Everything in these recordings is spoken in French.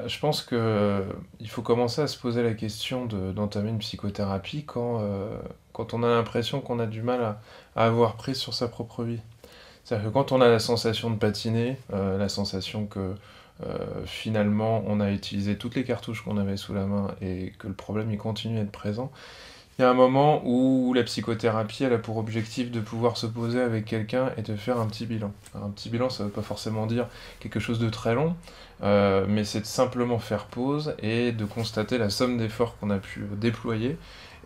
Je pense que il faut commencer à se poser la question d'entamer une psychothérapie quand on a l'impression qu'on a du mal à avoir prise sur sa propre vie. C'est-à-dire que quand on a la sensation de patiner, la sensation que finalement on a utilisé toutes les cartouches qu'on avait sous la main et que le problème il continue à être présent, il y a un moment où la psychothérapie elle a pour objectif de pouvoir se poser avec quelqu'un et de faire un petit bilan. Alors, un petit bilan, ça ne veut pas forcément dire quelque chose de très long, mais c'est de simplement faire pause et de constater la somme d'efforts qu'on a pu déployer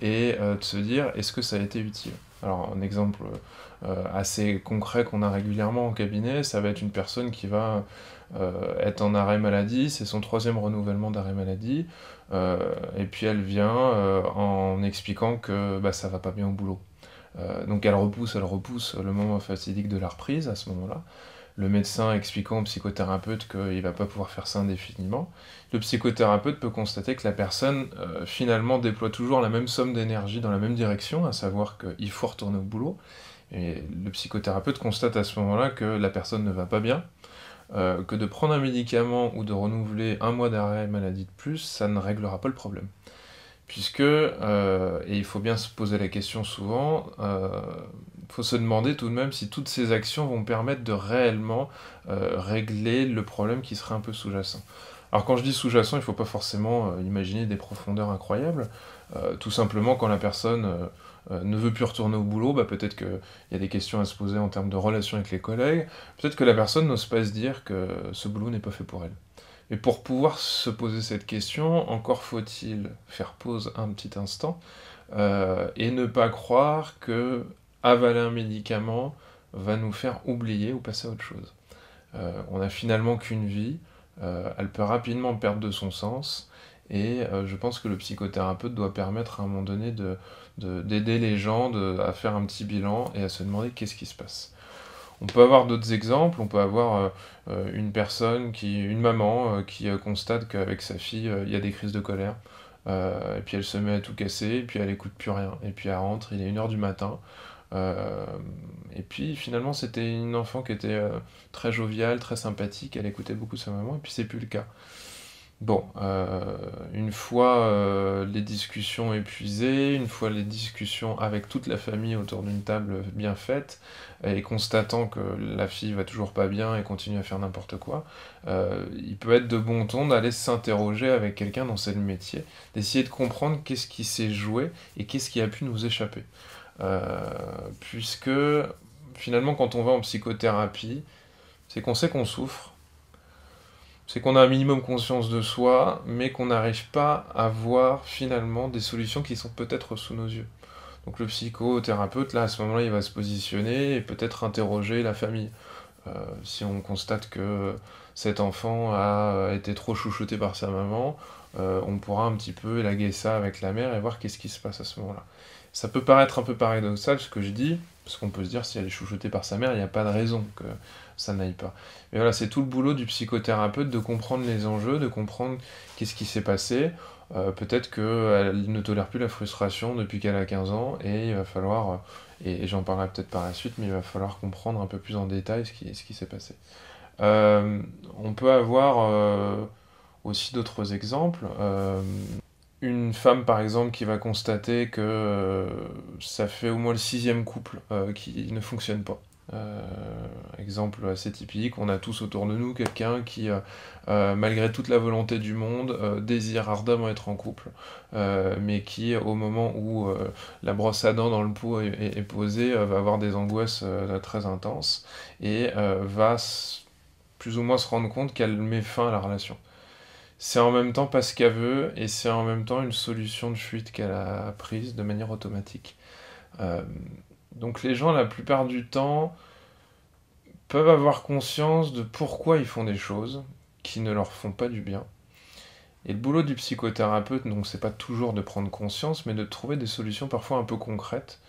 et de se dire est-ce que ça a été utile. Alors un exemple assez concret qu'on a régulièrement en cabinet, ça va être une personne qui va être en arrêt maladie, c'est son troisième renouvellement d'arrêt maladie, et puis elle vient en expliquant que bah, ça va pas bien au boulot. Donc elle repousse le moment fatidique de la reprise à ce moment-là. Le médecin expliquant au psychothérapeute qu'il va pas pouvoir faire ça indéfiniment. Le psychothérapeute peut constater que la personne finalement déploie toujours la même somme d'énergie dans la même direction, à savoir qu'il faut retourner au boulot. Et le psychothérapeute constate à ce moment-là que la personne ne va pas bien, que de prendre un médicament ou de renouveler un mois d'arrêt maladie de plus, ça ne réglera pas le problème. Puisque, et il faut bien se poser la question souvent, il faut se demander tout de même si toutes ces actions vont permettre de réellement régler le problème qui serait un peu sous-jacent. Alors quand je dis sous-jacent, il ne faut pas forcément imaginer des profondeurs incroyables. Tout simplement, quand la personne ne veut plus retourner au boulot, bah, peut-être qu'il y a des questions à se poser en termes de relations avec les collègues, peut-être que la personne n'ose pas se dire que ce boulot n'est pas fait pour elle. Mais pour pouvoir se poser cette question, encore faut-il faire pause un petit instant et ne pas croire que avaler un médicament va nous faire oublier ou passer à autre chose. On n'a finalement qu'une vie, elle peut rapidement perdre de son sens, et je pense que le psychothérapeute doit permettre à un moment donné d'aider les gens à faire un petit bilan et à se demander qu'est-ce qui se passe. On peut avoir d'autres exemples, on peut avoir une maman qui constate qu'avec sa fille, il y a des crises de colère, et puis elle se met à tout casser, et puis elle écoute plus rien, et puis elle rentre, il est 1 heure du matin, euh, et puis finalement c'était une enfant qui était très joviale, très sympathique, elle écoutait beaucoup sa maman, et puis c'est plus le cas. Bon, une fois les discussions épuisées, une fois les discussions avec toute la famille autour d'une table bien faite, et constatant que la fille va toujours pas bien et continue à faire n'importe quoi, il peut être de bon ton d'aller s'interroger avec quelqu'un dont c'est le métier, d'essayer de comprendre qu'est-ce qui s'est joué et qu'est-ce qui a pu nous échapper. Euh, Puisque finalement quand on va en psychothérapie, c'est qu'on sait qu'on souffre, c'est qu'on a un minimum conscience de soi, mais qu'on n'arrive pas à voir finalement des solutions qui sont peut-être sous nos yeux. Donc le psychothérapeute, là, à ce moment-là, il va se positionner et peut-être interroger la famille. Si on constate que cet enfant a été trop chouchouté par sa maman, on pourra un petit peu élaguer ça avec la mère et voir qu'est-ce qui se passe à ce moment-là. Ça peut paraître un peu paradoxal ce que je dis, parce qu'on peut se dire si elle est chouchoutée par sa mère, il n'y a pas de raison que ça n'aille pas. Mais voilà, c'est tout le boulot du psychothérapeute de comprendre les enjeux, de comprendre qu'est-ce qui s'est passé. Peut-être qu'elle ne tolère plus la frustration depuis qu'elle a 15 ans, et il va falloir, et j'en parlerai peut-être par la suite, mais il va falloir comprendre un peu plus en détail ce qui s'est passé. Euh, on peut avoir aussi d'autres exemples. Une femme, par exemple, qui va constater que ça fait au moins le sixième couple qui ne fonctionne pas. Euh, Exemple assez typique, on a tous autour de nous quelqu'un qui, malgré toute la volonté du monde, désire ardemment être en couple, mais qui, au moment où la brosse à dents dans le pot est posée, va avoir des angoisses très intenses et plus ou moins se rendre compte qu'elle met fin à la relation. C'est en même temps pas ce qu'elle veut, et c'est en même temps une solution de fuite qu'elle a prise de manière automatique. Euh, donc les gens, la plupart du temps, peuvent avoir conscience de pourquoi ils font des choses qui ne leur font pas du bien. Et le boulot du psychothérapeute, donc, c'est pas toujours de prendre conscience, mais de trouver des solutions parfois un peu concrètes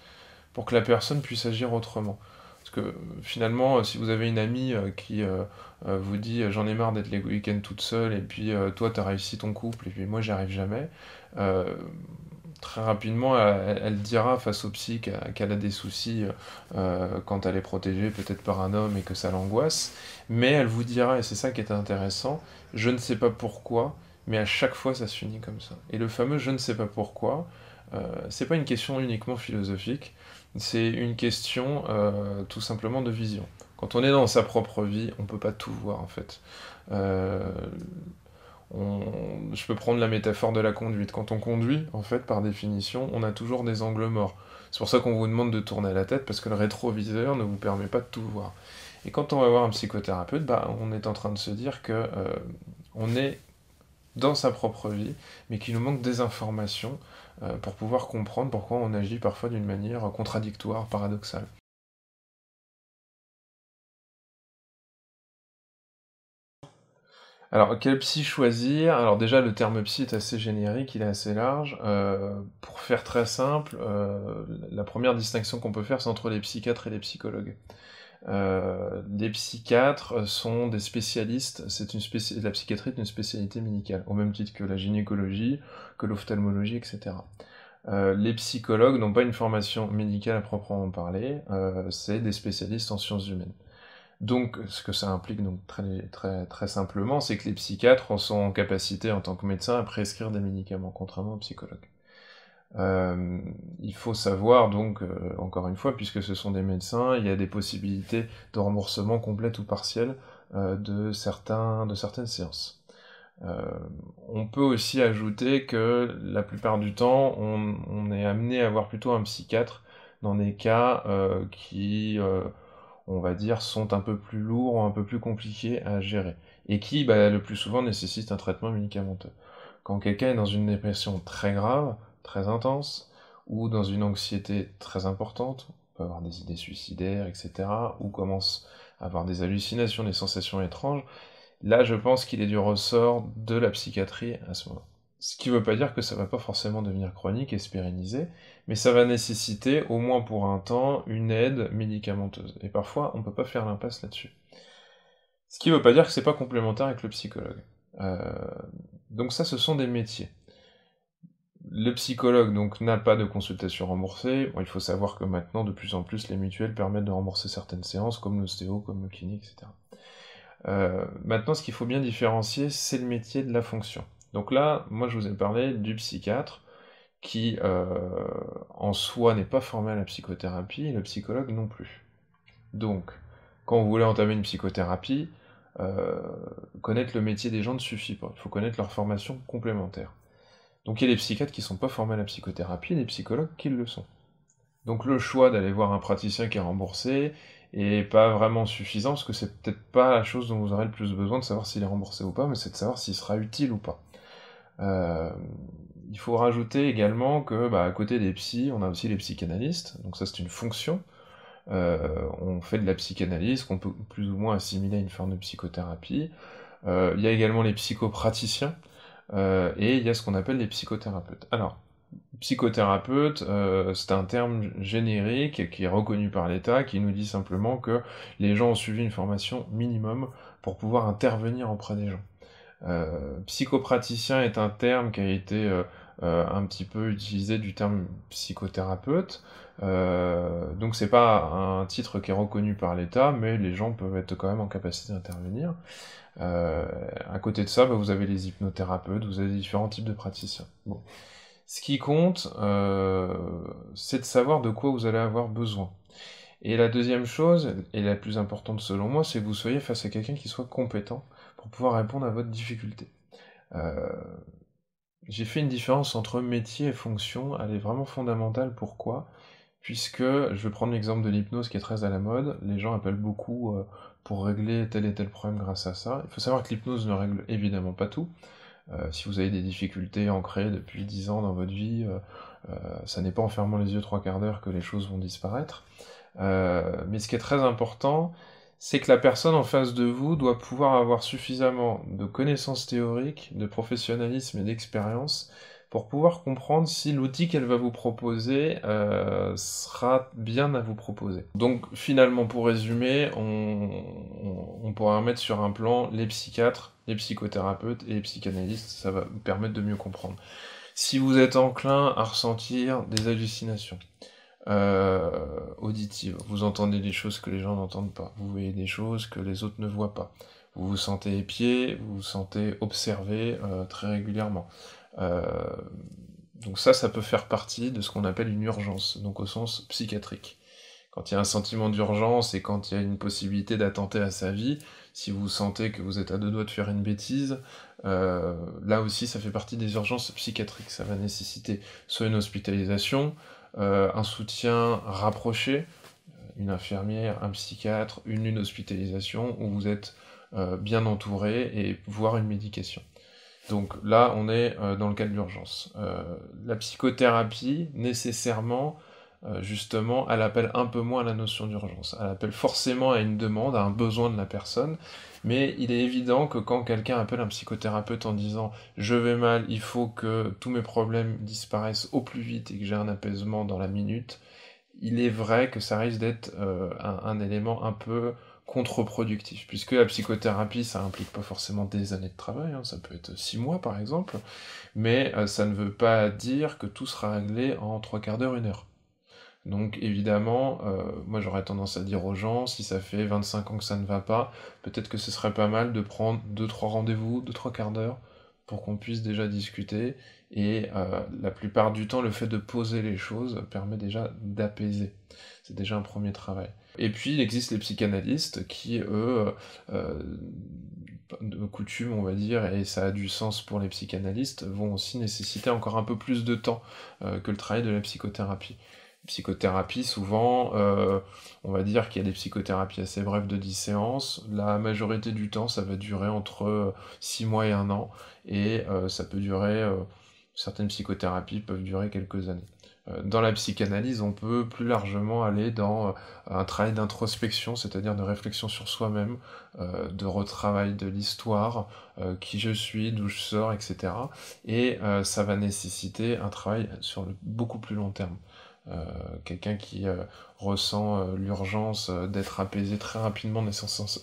pour que la personne puisse agir autrement. Parce que finalement, si vous avez une amie qui vous dit j'en ai marre d'être les week-ends toute seule, et puis toi t'as réussi ton couple, et puis moi j'y arrive jamais, euh, très rapidement, elle dira face au psy qu'elle a des soucis quand elle est protégée peut-être par un homme et que ça l'angoisse, mais elle vous dira, et c'est ça qui est intéressant, je ne sais pas pourquoi, mais à chaque fois ça se finit comme ça. Et le fameux je ne sais pas pourquoi, c'est pas une question uniquement philosophique, c'est une question tout simplement de vision. Quand on est dans sa propre vie, on peut pas tout voir en fait. Euh, je peux prendre la métaphore de la conduite. Quand on conduit, en fait, par définition, on a toujours des angles morts. C'est pour ça qu'on vous demande de tourner la tête, parce que le rétroviseur ne vous permet pas de tout voir. Et quand on va voir un psychothérapeute, bah, on est en train de se dire que on est dans sa propre vie, mais qu'il nous manque des informations pour pouvoir comprendre pourquoi on agit parfois d'une manière contradictoire, paradoxale. Alors, quel psy choisir? Alors déjà, le terme psy est assez générique, il est assez large. Pour faire très simple, la première distinction qu'on peut faire, c'est entre les psychiatres et les psychologues. Les psychiatres sont des spécialistes, la psychiatrie est une spécialité médicale, au même titre que la gynécologie, que l'ophtalmologie, etc. Les psychologues n'ont pas une formation médicale à proprement parler, c'est des spécialistes en sciences humaines. Donc, ce que ça implique donc très simplement, c'est que les psychiatres sont en capacité, en tant que médecins, à prescrire des médicaments, contrairement aux psychologues. Il faut savoir donc, encore une fois, puisque ce sont des médecins, il y a des possibilités de remboursement complète ou partiel de certaines séances. Euh, on peut aussi ajouter que la plupart du temps, on est amené à avoir plutôt un psychiatre dans des cas qui on va dire, sont un peu plus lourds ou un peu plus compliqués à gérer, et qui, bah, le plus souvent, nécessitent un traitement médicamenteux. Quand quelqu'un est dans une dépression très grave, très intense, ou dans une anxiété très importante, on peut avoir des idées suicidaires, etc., ou commence à avoir des hallucinations, des sensations étranges, là, je pense qu'il est du ressort de la psychiatrie à ce moment. Ce qui ne veut pas dire que ça va pas forcément devenir chronique et se pérenniser, mais ça va nécessiter, au moins pour un temps, une aide médicamenteuse. Et parfois, on ne peut pas faire l'impasse là-dessus. Ce qui ne veut pas dire que c'est pas complémentaire avec le psychologue. Euh, donc ça, ce sont des métiers. Le psychologue donc n'a pas de consultation remboursée. Bon, il faut savoir que maintenant, de plus en plus, les mutuelles permettent de rembourser certaines séances, comme l'ostéo, comme le clinique, etc. Maintenant, ce qu'il faut bien différencier, c'est le métier de la fonction. Donc là, moi, je vous ai parlé du psychiatre, qui en soi n'est pas formé à la psychothérapie, et le psychologue non plus. Donc, quand vous voulez entamer une psychothérapie, euh, connaître le métier des gens ne suffit pas, il faut connaître leur formation complémentaire. Donc il y a des psychiatres qui ne sont pas formés à la psychothérapie, et des psychologues qui le sont. Donc le choix d'aller voir un praticien qui est remboursé est pas vraiment suffisant, parce que c'est peut-être pas la chose dont vous aurez le plus besoin de savoir s'il est remboursé ou pas, mais c'est de savoir s'il sera utile ou pas. Euh, il faut rajouter également que, bah, à côté des psys, on a aussi les psychanalystes, donc ça c'est une fonction. On fait de la psychanalyse qu'on peut plus ou moins assimiler à une forme de psychothérapie. Il y a également les psychopraticiens, et il y a ce qu'on appelle les psychothérapeutes. Alors, psychothérapeute, c'est un terme générique qui est reconnu par l'État, qui nous dit simplement que les gens ont suivi une formation minimum pour pouvoir intervenir auprès des gens. Psychopraticien est un terme qui a été un petit peu utilisé du terme psychothérapeute, donc c'est pas un titre qui est reconnu par l'État, mais les gens peuvent être quand même en capacité d'intervenir. À côté de ça, bah, vous avez les hypnothérapeutes, vous avez différents types de praticiens. Bon. Ce qui compte, c'est de savoir de quoi vous allez avoir besoin. Et la deuxième chose, et la plus importante selon moi, c'est que vous soyez face à quelqu'un qui soit compétent pour pouvoir répondre à votre difficulté. Euh, j'ai fait une différence entre métier et fonction, elle est vraiment fondamentale. Pourquoi? Puisque, je vais prendre l'exemple de l'hypnose qui est très à la mode, les gens appellent beaucoup pour régler tel et tel problème grâce à ça. Il faut savoir que l'hypnose ne règle évidemment pas tout. Si vous avez des difficultés ancrées depuis 10 ans dans votre vie, ça n'est pas en fermant les yeux 3/4 d'heure que les choses vont disparaître. Mais ce qui est très important, c'est que la personne en face de vous doit pouvoir avoir suffisamment de connaissances théoriques, de professionnalisme et d'expérience pour pouvoir comprendre si l'outil qu'elle va vous proposer sera bien à vous proposer. Donc finalement, pour résumer, on pourra mettre sur un plan les psychiatres, les psychothérapeutes et les psychanalystes, ça va vous permettre de mieux comprendre. Si vous êtes enclin à ressentir des hallucinations auditives, vous entendez des choses que les gens n'entendent pas, vous voyez des choses que les autres ne voient pas, vous vous sentez épié, vous vous sentez observé très régulièrement. Euh, donc ça peut faire partie de ce qu'on appelle une urgence, donc au sens psychiatrique. Quand il y a un sentiment d'urgence et quand il y a une possibilité d'attenter à sa vie, si vous sentez que vous êtes à deux doigts de faire une bêtise, là aussi ça fait partie des urgences psychiatriques. Ça va nécessiter soit une hospitalisation, un soutien rapproché, une infirmière, un psychiatre, une hospitalisation où vous êtes bien entouré et voire une médication. Donc là, on est dans le cas de l'urgence. La psychothérapie, nécessairement, justement, elle appelle un peu moins à la notion d'urgence. Elle appelle forcément à une demande, à un besoin de la personne, mais il est évident que quand quelqu'un appelle un psychothérapeute en disant «je vais mal, il faut que tous mes problèmes disparaissent au plus vite et que j'ai un apaisement dans la minute», il est vrai que ça risque d'être un élément un peu contre-productif, puisque la psychothérapie, ça implique pas forcément des années de travail, hein, ça peut être 6 mois par exemple, mais ça ne veut pas dire que tout sera réglé en 3/4 d'heure, 1 heure. Donc évidemment, moi j'aurais tendance à dire aux gens, si ça fait 25 ans que ça ne va pas, peut-être que ce serait pas mal de prendre 2-3 rendez-vous, 2-3/4 d'heure, pour qu'on puisse déjà discuter, et la plupart du temps, le fait de poser les choses permet déjà d'apaiser. C'est déjà un premier travail. Et puis il existe les psychanalystes qui, eux, de coutume, on va dire, et ça a du sens pour les psychanalystes, vont aussi nécessiter encore un peu plus de temps que le travail de la psychothérapie. Psychothérapie, souvent, on va dire qu'il y a des psychothérapies assez brèves de 10 séances. La majorité du temps, ça va durer entre 6 mois et 1 an, et ça peut durer, certaines psychothérapies peuvent durer quelques années. Dans la psychanalyse, on peut plus largement aller dans un travail d'introspection, c'est-à-dire de réflexion sur soi-même, de retravail de l'histoire, qui je suis, d'où je sors, etc. Et ça va nécessiter un travail sur le beaucoup plus long terme. Quelqu'un qui ressent l'urgence d'être apaisé très rapidement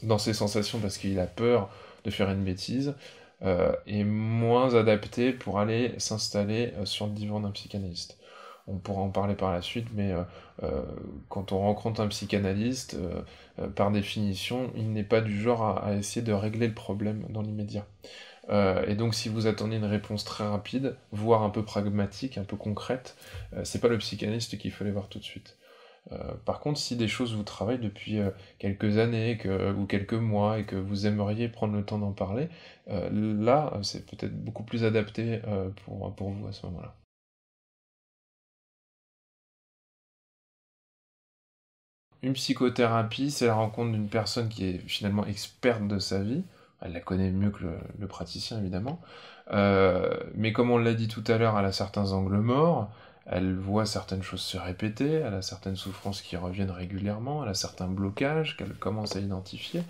dans ses sensations parce qu'il a peur de faire une bêtise, est moins adapté pour aller s'installer sur le divan d'un psychanalyste. On pourra en parler par la suite, mais quand on rencontre un psychanalyste, par définition, il n'est pas du genre à essayer de régler le problème dans l'immédiat. Et donc si vous attendez une réponse très rapide, voire un peu pragmatique, un peu concrète, c'est pas le psychanalyste qu'il faut aller voir tout de suite. Par contre, si des choses vous travaillent depuis quelques années ou quelques mois et que vous aimeriez prendre le temps d'en parler, là, c'est peut-être beaucoup plus adapté pour vous à ce moment-là. Une psychothérapie, c'est la rencontre d'une personne qui est finalement experte de sa vie. Elle la connaît mieux que le praticien, évidemment. Mais comme on l'a dit tout à l'heure, elle a certains angles morts, elle voit certaines choses se répéter, elle a certaines souffrances qui reviennent régulièrement, elle a certains blocages qu'elle commence à identifier,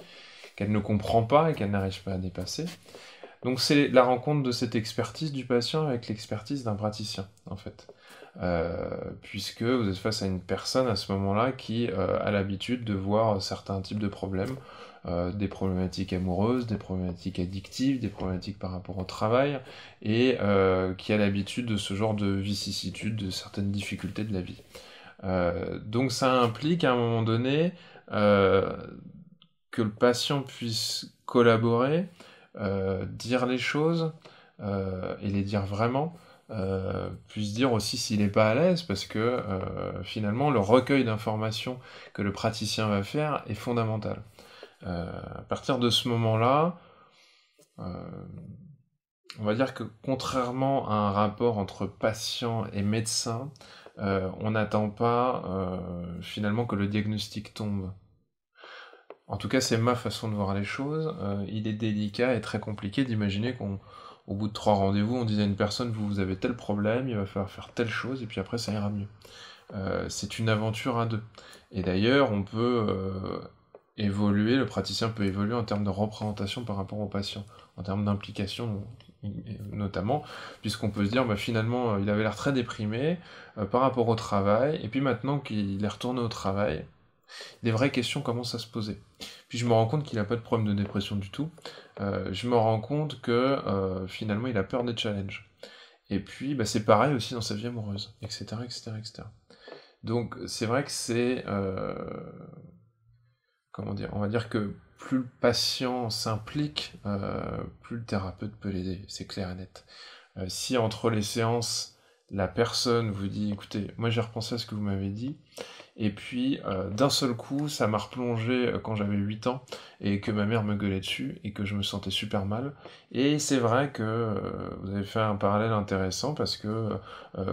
qu'elle ne comprend pas et qu'elle n'arrive pas à dépasser. Donc c'est la rencontre de cette expertise du patient avec l'expertise d'un praticien, en fait. Puisque vous êtes face à une personne à ce moment-là qui a l'habitude de voir certains types de problèmes, des problématiques amoureuses, des problématiques addictives, des problématiques par rapport au travail, et qui a l'habitude de ce genre de vicissitudes, de certaines difficultés de la vie. Donc ça implique à un moment donné euh, que le patient puisse collaborer, dire les choses, et les dire vraiment, puisse dire aussi s'il n'est pas à l'aise, parce que finalement le recueil d'informations que le praticien va faire est fondamental. À partir de ce moment-là, euh, on va dire que contrairement à un rapport entre patient et médecin, on n'attend pas finalement que le diagnostic tombe. En tout cas, c'est ma façon de voir les choses. Il est délicat et très compliqué d'imaginer qu'au bout de 3 rendez-vous, on dise à une personne, vous avez tel problème, il va falloir faire telle chose, et puis après ça ira mieux. C'est une aventure à deux. Et d'ailleurs, on peut évoluer, le praticien peut évoluer en termes de représentation par rapport au patient, en termes d'implication notamment, puisqu'on peut se dire, bah, finalement, il avait l'air très déprimé par rapport au travail, et puis maintenant qu'il est retourné au travail, des vraies questions commencent à se poser. Puis je me rends compte qu'il n'a pas de problème de dépression du tout. Je me rends compte que finalement il a peur des challenges. Et puis, bah, c'est pareil aussi dans sa vie amoureuse, etc., etc., etc. Donc, c'est vrai que c'est, comment dire? On va dire que plus le patient s'implique, plus le thérapeute peut l'aider, c'est clair et net. Si entre les séances, la personne vous dit: «Écoutez, moi j'ai repensé à ce que vous m'avez dit, et puis, d'un seul coup, ça m'a replongé, quand j'avais 8 ans et que ma mère me gueulait dessus et que je me sentais super mal. Et c'est vrai que, vous avez fait un parallèle intéressant parce que,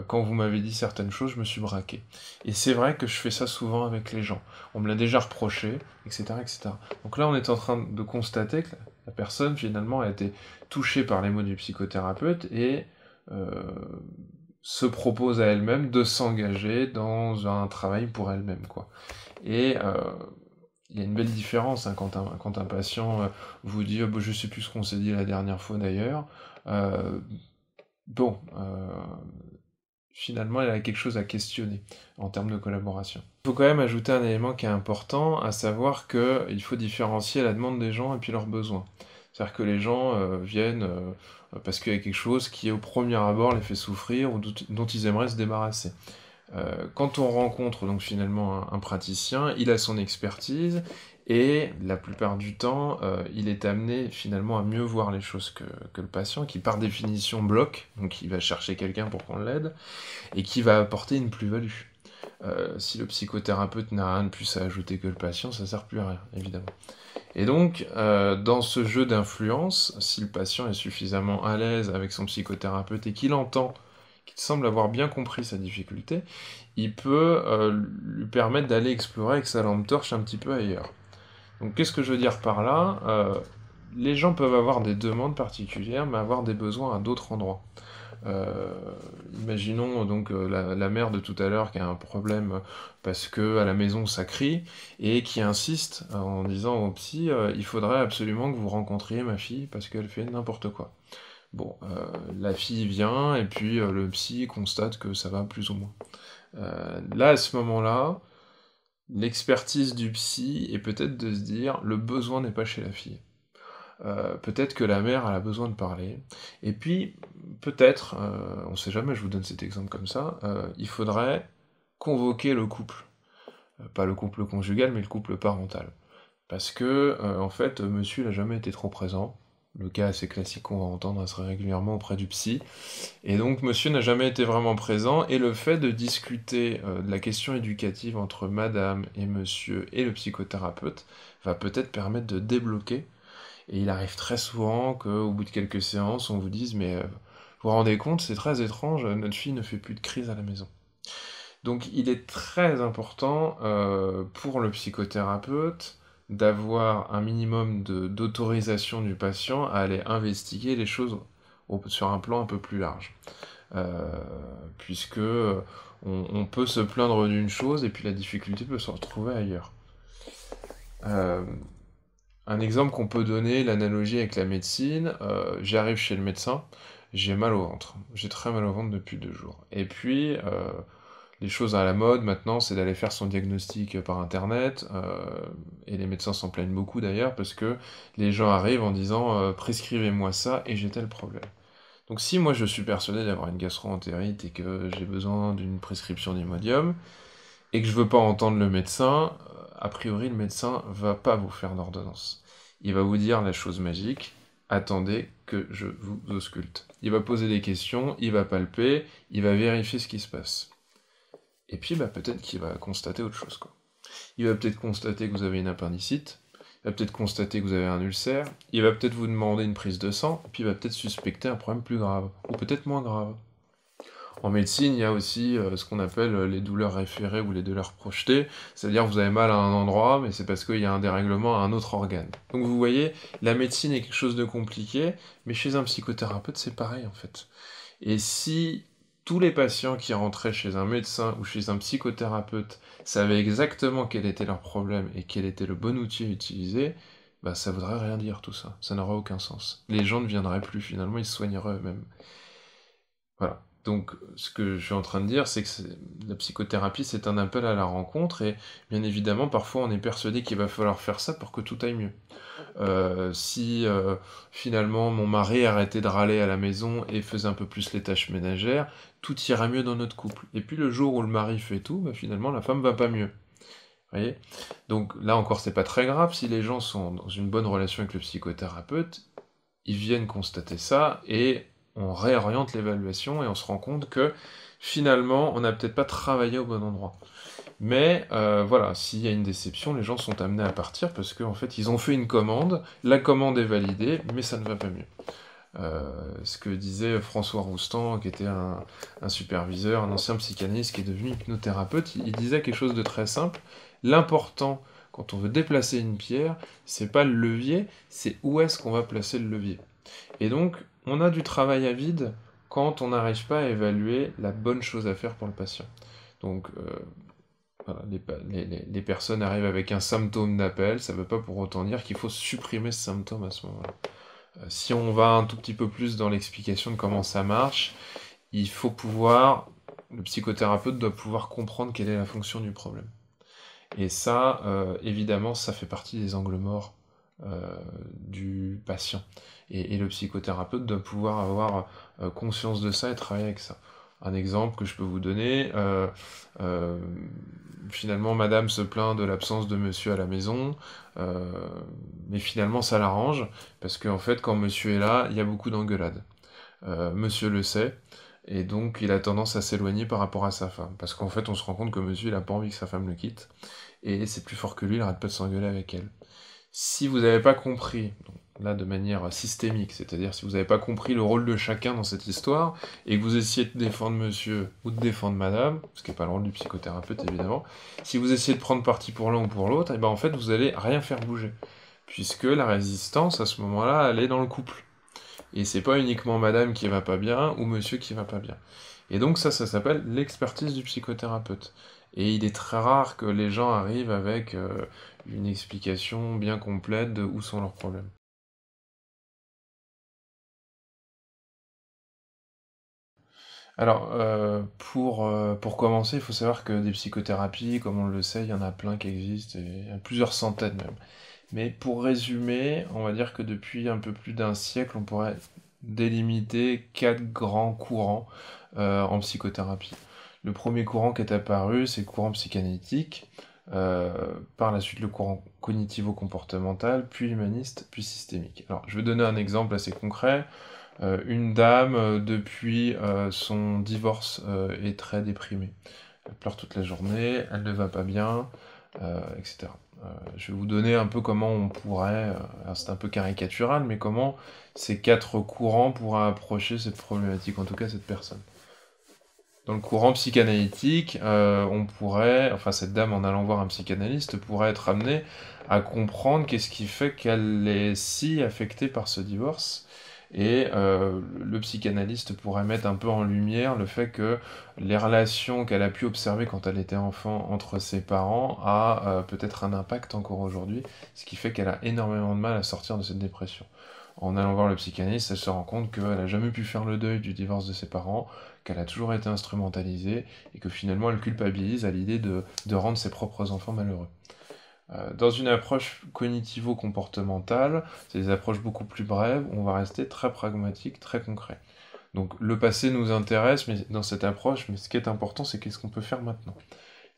quand vous m'avez dit certaines choses, je me suis braqué. Et c'est vrai que je fais ça souvent avec les gens. On me l'a déjà reproché, et cetera, et cetera. Donc là, on est en train de constater que la personne, finalement, a été touchée par les mots du psychothérapeute et heu se propose à elle-même de s'engager dans un travail pour elle-même, quoi. Et il y a une belle différence, hein, quand un patient vous dit: «Oh bah, je sais plus ce qu'on s'est dit la dernière fois d'ailleurs», heu, bon, finalement, il y a quelque chose à questionner en termes de collaboration. Il faut quand même ajouter un élément qui est important, à savoir qu'il faut différencier la demande des gens et puis leurs besoins. C'est-à-dire que les gens viennent parce qu'il y a quelque chose qui, au premier abord, les fait souffrir ou dont ils aimeraient se débarrasser. Quand on rencontre donc finalement un praticien, il a son expertise et la plupart du temps, il est amené finalement à mieux voir les choses que le patient qui par définition bloque, donc il va chercher quelqu'un pour qu'on l'aide et qui va apporter une plus-value. Si le psychothérapeute n'a rien de plus à ajouter que le patient, ça sert plus à rien, évidemment. Et donc, dans ce jeu d'influence, si le patient est suffisamment à l'aise avec son psychothérapeute et qu'il entend, qu'il semble avoir bien compris sa difficulté, il peut lui permettre d'aller explorer avec sa lampe torche un petit peu ailleurs. Donc qu'est-ce que je veux dire par là? Les gens peuvent avoir des demandes particulières, mais avoir des besoins à d'autres endroits. Heu, Imaginons donc, la mère de tout à l'heure qui a un problème, parce qu'à la maison ça crie et qui insiste en disant au psy: «Il faudrait absolument que vous rencontriez ma fille parce qu'elle fait n'importe quoi». Bon, la fille vient et puis, le psy constate que ça va plus ou moins. Là, à ce moment-là, l'expertise du psy est peut-être de se dire: «Le besoin n'est pas chez la fille». Peut-être que la mère, elle a besoin de parler et puis peut-être, on sait jamais, je vous donne cet exemple comme ça, il faudrait convoquer le couple. Pas le couple conjugal, mais le couple parental. Parce que, en fait, monsieur il a jamais été trop présent. Le cas assez classique qu'on va entendre assez régulièrement auprès du psy et donc monsieur n'a jamais été vraiment présent et le fait de discuter, de la question éducative entre madame et monsieur et le psychothérapeute va peut-être permettre de débloquer et il arrive très souvent qu'au bout de quelques séances, on vous dise: «Mais, vous vous rendez compte, c'est très étrange, notre fille ne fait plus de crise à la maison». Donc il est très important, pour le psychothérapeute d'avoir un minimum d'autorisation du patient à aller investiguer les choses sur un plan un peu plus large. Heu, Puisque, on peut se plaindre d'une chose et puis la difficulté peut se retrouver ailleurs. Hem Un exemple qu'on peut donner, l'analogie avec la médecine, j'arrive chez le médecin, j'ai mal au ventre. J'ai très mal au ventre depuis 2 jours et puis, les choses à la mode maintenant, c'est d'aller faire son diagnostic, par internet, et les médecins s'en plaignent beaucoup d'ailleurs parce que les gens arrivent en disant, «Prescrivez-moi ça» et j'ai tel problème. Donc si moi je suis persuadé d'avoir une gastro-entérite et que j'ai besoin d'une prescription d'Imodium et que je veux pas entendre le médecin, a priori le médecin va pas vous faire d'ordonnance. Il va vous dire la chose magique: «Attendez que je vous ausculte». Il va poser des questions, il va palper, il va vérifier ce qui se passe. Et puis, bah, peut-être qu'il va constater autre chose, quoi. Il va peut-être constater que vous avez une appendicite, il va peut-être constater que vous avez un ulcère, il va peut-être vous demander une prise de sang, et puis il va peut-être suspecter un problème plus grave, ou peut-être moins grave. En médecine, il y a aussi ce qu'on appelle les douleurs référées ou les douleurs projetées, c'est-à-dire que vous avez mal à un endroit, mais c'est parce qu'il y a un dérèglement à un autre organe. Donc vous voyez, la médecine est quelque chose de compliqué, mais chez un psychothérapeute, c'est pareil en fait. Et si tous les patients qui rentraient chez un médecin ou chez un psychothérapeute savaient exactement quel était leur problème et quel était le bon outil à utiliser, bah ça voudrait rien dire tout ça n'aurait aucun sens. Les gens ne viendraient plus finalement, ils se soigneraient eux-mêmes. Voilà. Donc, ce que je suis en train de dire, c'est que la psychothérapie, c'est un appel à la rencontre, et bien évidemment, parfois, on est persuadé qu'il va falloir faire ça pour que tout aille mieux. Si finalement mon mari arrêtait de râler à la maison et faisait un peu plus les tâches ménagères, tout ira mieux dans notre couple. Et puis le jour où le mari fait tout, bah, finalement la femme va pas mieux. Vous voyez? Donc là encore, c'est pas très grave si les gens sont dans une bonne relation avec le psychothérapeute, ils viennent constater ça et on réoriente l'évaluation et on se rend compte que finalement on n'a peut-être pas travaillé au bon endroit. Mais voilà, s'il y a une déception, les gens sont amenés à partir parce qu'en fait, ils ont fait une commande, la commande est validée, mais ça ne va pas mieux. Ce que disait François Roustan, qui était un superviseur, un ancien psychanalyste qui est devenu hypnothérapeute, il disait quelque chose de très simple. L'important, quand on veut déplacer une pierre, c'est pas le levier, c'est où est-ce qu'on va placer le levier. Et donc, on a du travail à vide quand on n'arrive pas à évaluer la bonne chose à faire pour le patient. Donc, voilà, les personnes arrivent avec un symptôme d'appel, ça ne veut pas pour autant dire qu'il faut supprimer ce symptôme à ce moment-là. Si on va un tout petit peu plus dans l'explication de comment ça marche, il faut pouvoir, le psychothérapeute doit pouvoir comprendre quelle est la fonction du problème. Et ça, évidemment, ça fait partie des angles morts du patient. Et le psychothérapeute doit pouvoir avoir conscience de ça et travailler avec ça. Un exemple que je peux vous donner, euh, finalement madame se plaint de l'absence de monsieur à la maison, mais finalement ça l'arrange, parce qu'en fait quand monsieur est là, il y a beaucoup d'engueulades. Monsieur le sait, et donc il a tendance à s'éloigner par rapport à sa femme, parce qu'en fait on se rend compte que monsieur il a pas envie que sa femme le quitte, et c'est plus fort que lui, il arrête pas de s'engueuler avec elle. Si vous n'avez pas compris, donc là de manière systémique, c'est-à-dire si vous n'avez pas compris le rôle de chacun dans cette histoire, et que vous essayez de défendre monsieur ou de défendre madame, ce qui n'est pas le rôle du psychothérapeute évidemment, si vous essayez de prendre parti pour l'un ou pour l'autre, et ben en fait vous allez rien faire bouger. Puisque la résistance à ce moment-là, elle est dans le couple. Et c'est pas uniquement madame qui va pas bien ou monsieur qui va pas bien. Et donc ça s'appelle l'expertise du psychothérapeute. Et il est très rare que les gens arrivent avec une explication bien complète de où sont leurs problèmes. Alors, pour commencer, il faut savoir que des psychothérapies, comme on le sait, il y en a plein qui existent, et il y en a plusieurs centaines même. Mais pour résumer, on va dire que depuis un peu plus d'un siècle, on pourrait délimiter quatre grands courants en psychothérapie. Le premier courant qui est apparu, c'est le courant psychanalytique, euh, par la suite le courant cognitivo-comportemental, puis humaniste, puis systémique. Alors, je vais donner un exemple assez concret. Une dame, depuis son divorce, est très déprimée. Elle pleure toute la journée, elle ne va pas bien, etc. Je vais vous donner un peu comment on pourrait, alors c'est un peu caricatural, mais comment ces quatre courants pourraient approcher cette problématique, en tout cas cette personne. Dans le courant psychanalytique, on pourrait, enfin cette dame en allant voir un psychanalyste pourrait être amenée à comprendre qu'est-ce qui fait qu'elle est si affectée par ce divorce. Et le psychanalyste pourrait mettre un peu en lumière le fait que les relations qu'elle a pu observer quand elle était enfant entre ses parents a peut-être un impact encore aujourd'hui, ce qui fait qu'elle a énormément de mal à sortir de cette dépression. En allant voir le psychanalyste, elle se rend compte qu'elle n'a jamais pu faire le deuil du divorce de ses parents, qu'elle a toujours été instrumentalisée, et que finalement elle culpabilise à l'idée de rendre ses propres enfants malheureux. Dans une approche cognitivo-comportementale, c'est des approches beaucoup plus brèves, où on va rester très pragmatique, très concret. Donc le passé nous intéresse mais dans cette approche, mais ce qui est important, c'est qu'est-ce qu'on peut faire maintenant.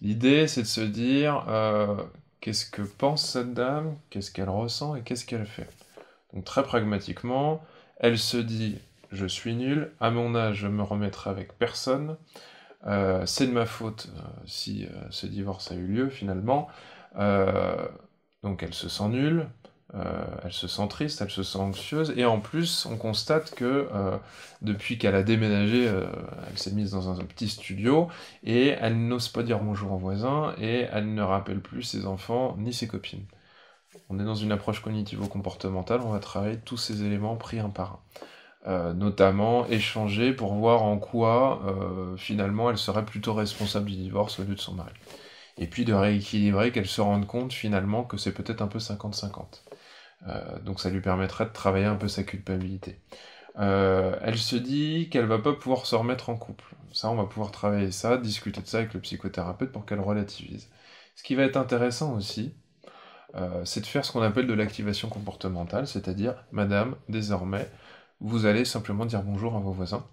L'idée, c'est de se dire, qu'est-ce que pense cette dame, qu'est-ce qu'elle ressent et qu'est-ce qu'elle fait. Donc très pragmatiquement, elle se dit, je suis nul, à mon âge, je me remettrai avec personne, c'est de ma faute si ce divorce a eu lieu finalement. Euh, donc elle se sent nulle, elle se sent triste, elle se sent anxieuse, et en plus on constate que depuis qu'elle a déménagé, elle s'est mise dans un petit studio, et elle n'ose pas dire bonjour aux voisins, et elle ne rappelle plus ses enfants ni ses copines. On est dans une approche cognitivo-comportementale, on va travailler tous ces éléments pris un par un. Notamment échanger pour voir en quoi finalement elle serait plutôt responsable du divorce au lieu de son mari. Et puis de rééquilibrer, qu'elle se rende compte finalement que c'est peut-être un peu 50-50. Donc ça lui permettrait de travailler un peu sa culpabilité. Elle se dit qu'elle va pas pouvoir se remettre en couple. Ça, on va pouvoir travailler ça, discuter de ça avec le psychothérapeute pour qu'elle relativise. Ce qui va être intéressant aussi, c'est de faire ce qu'on appelle de l'activation comportementale, c'est-à-dire, madame, désormais, vous allez simplement dire bonjour à vos voisins.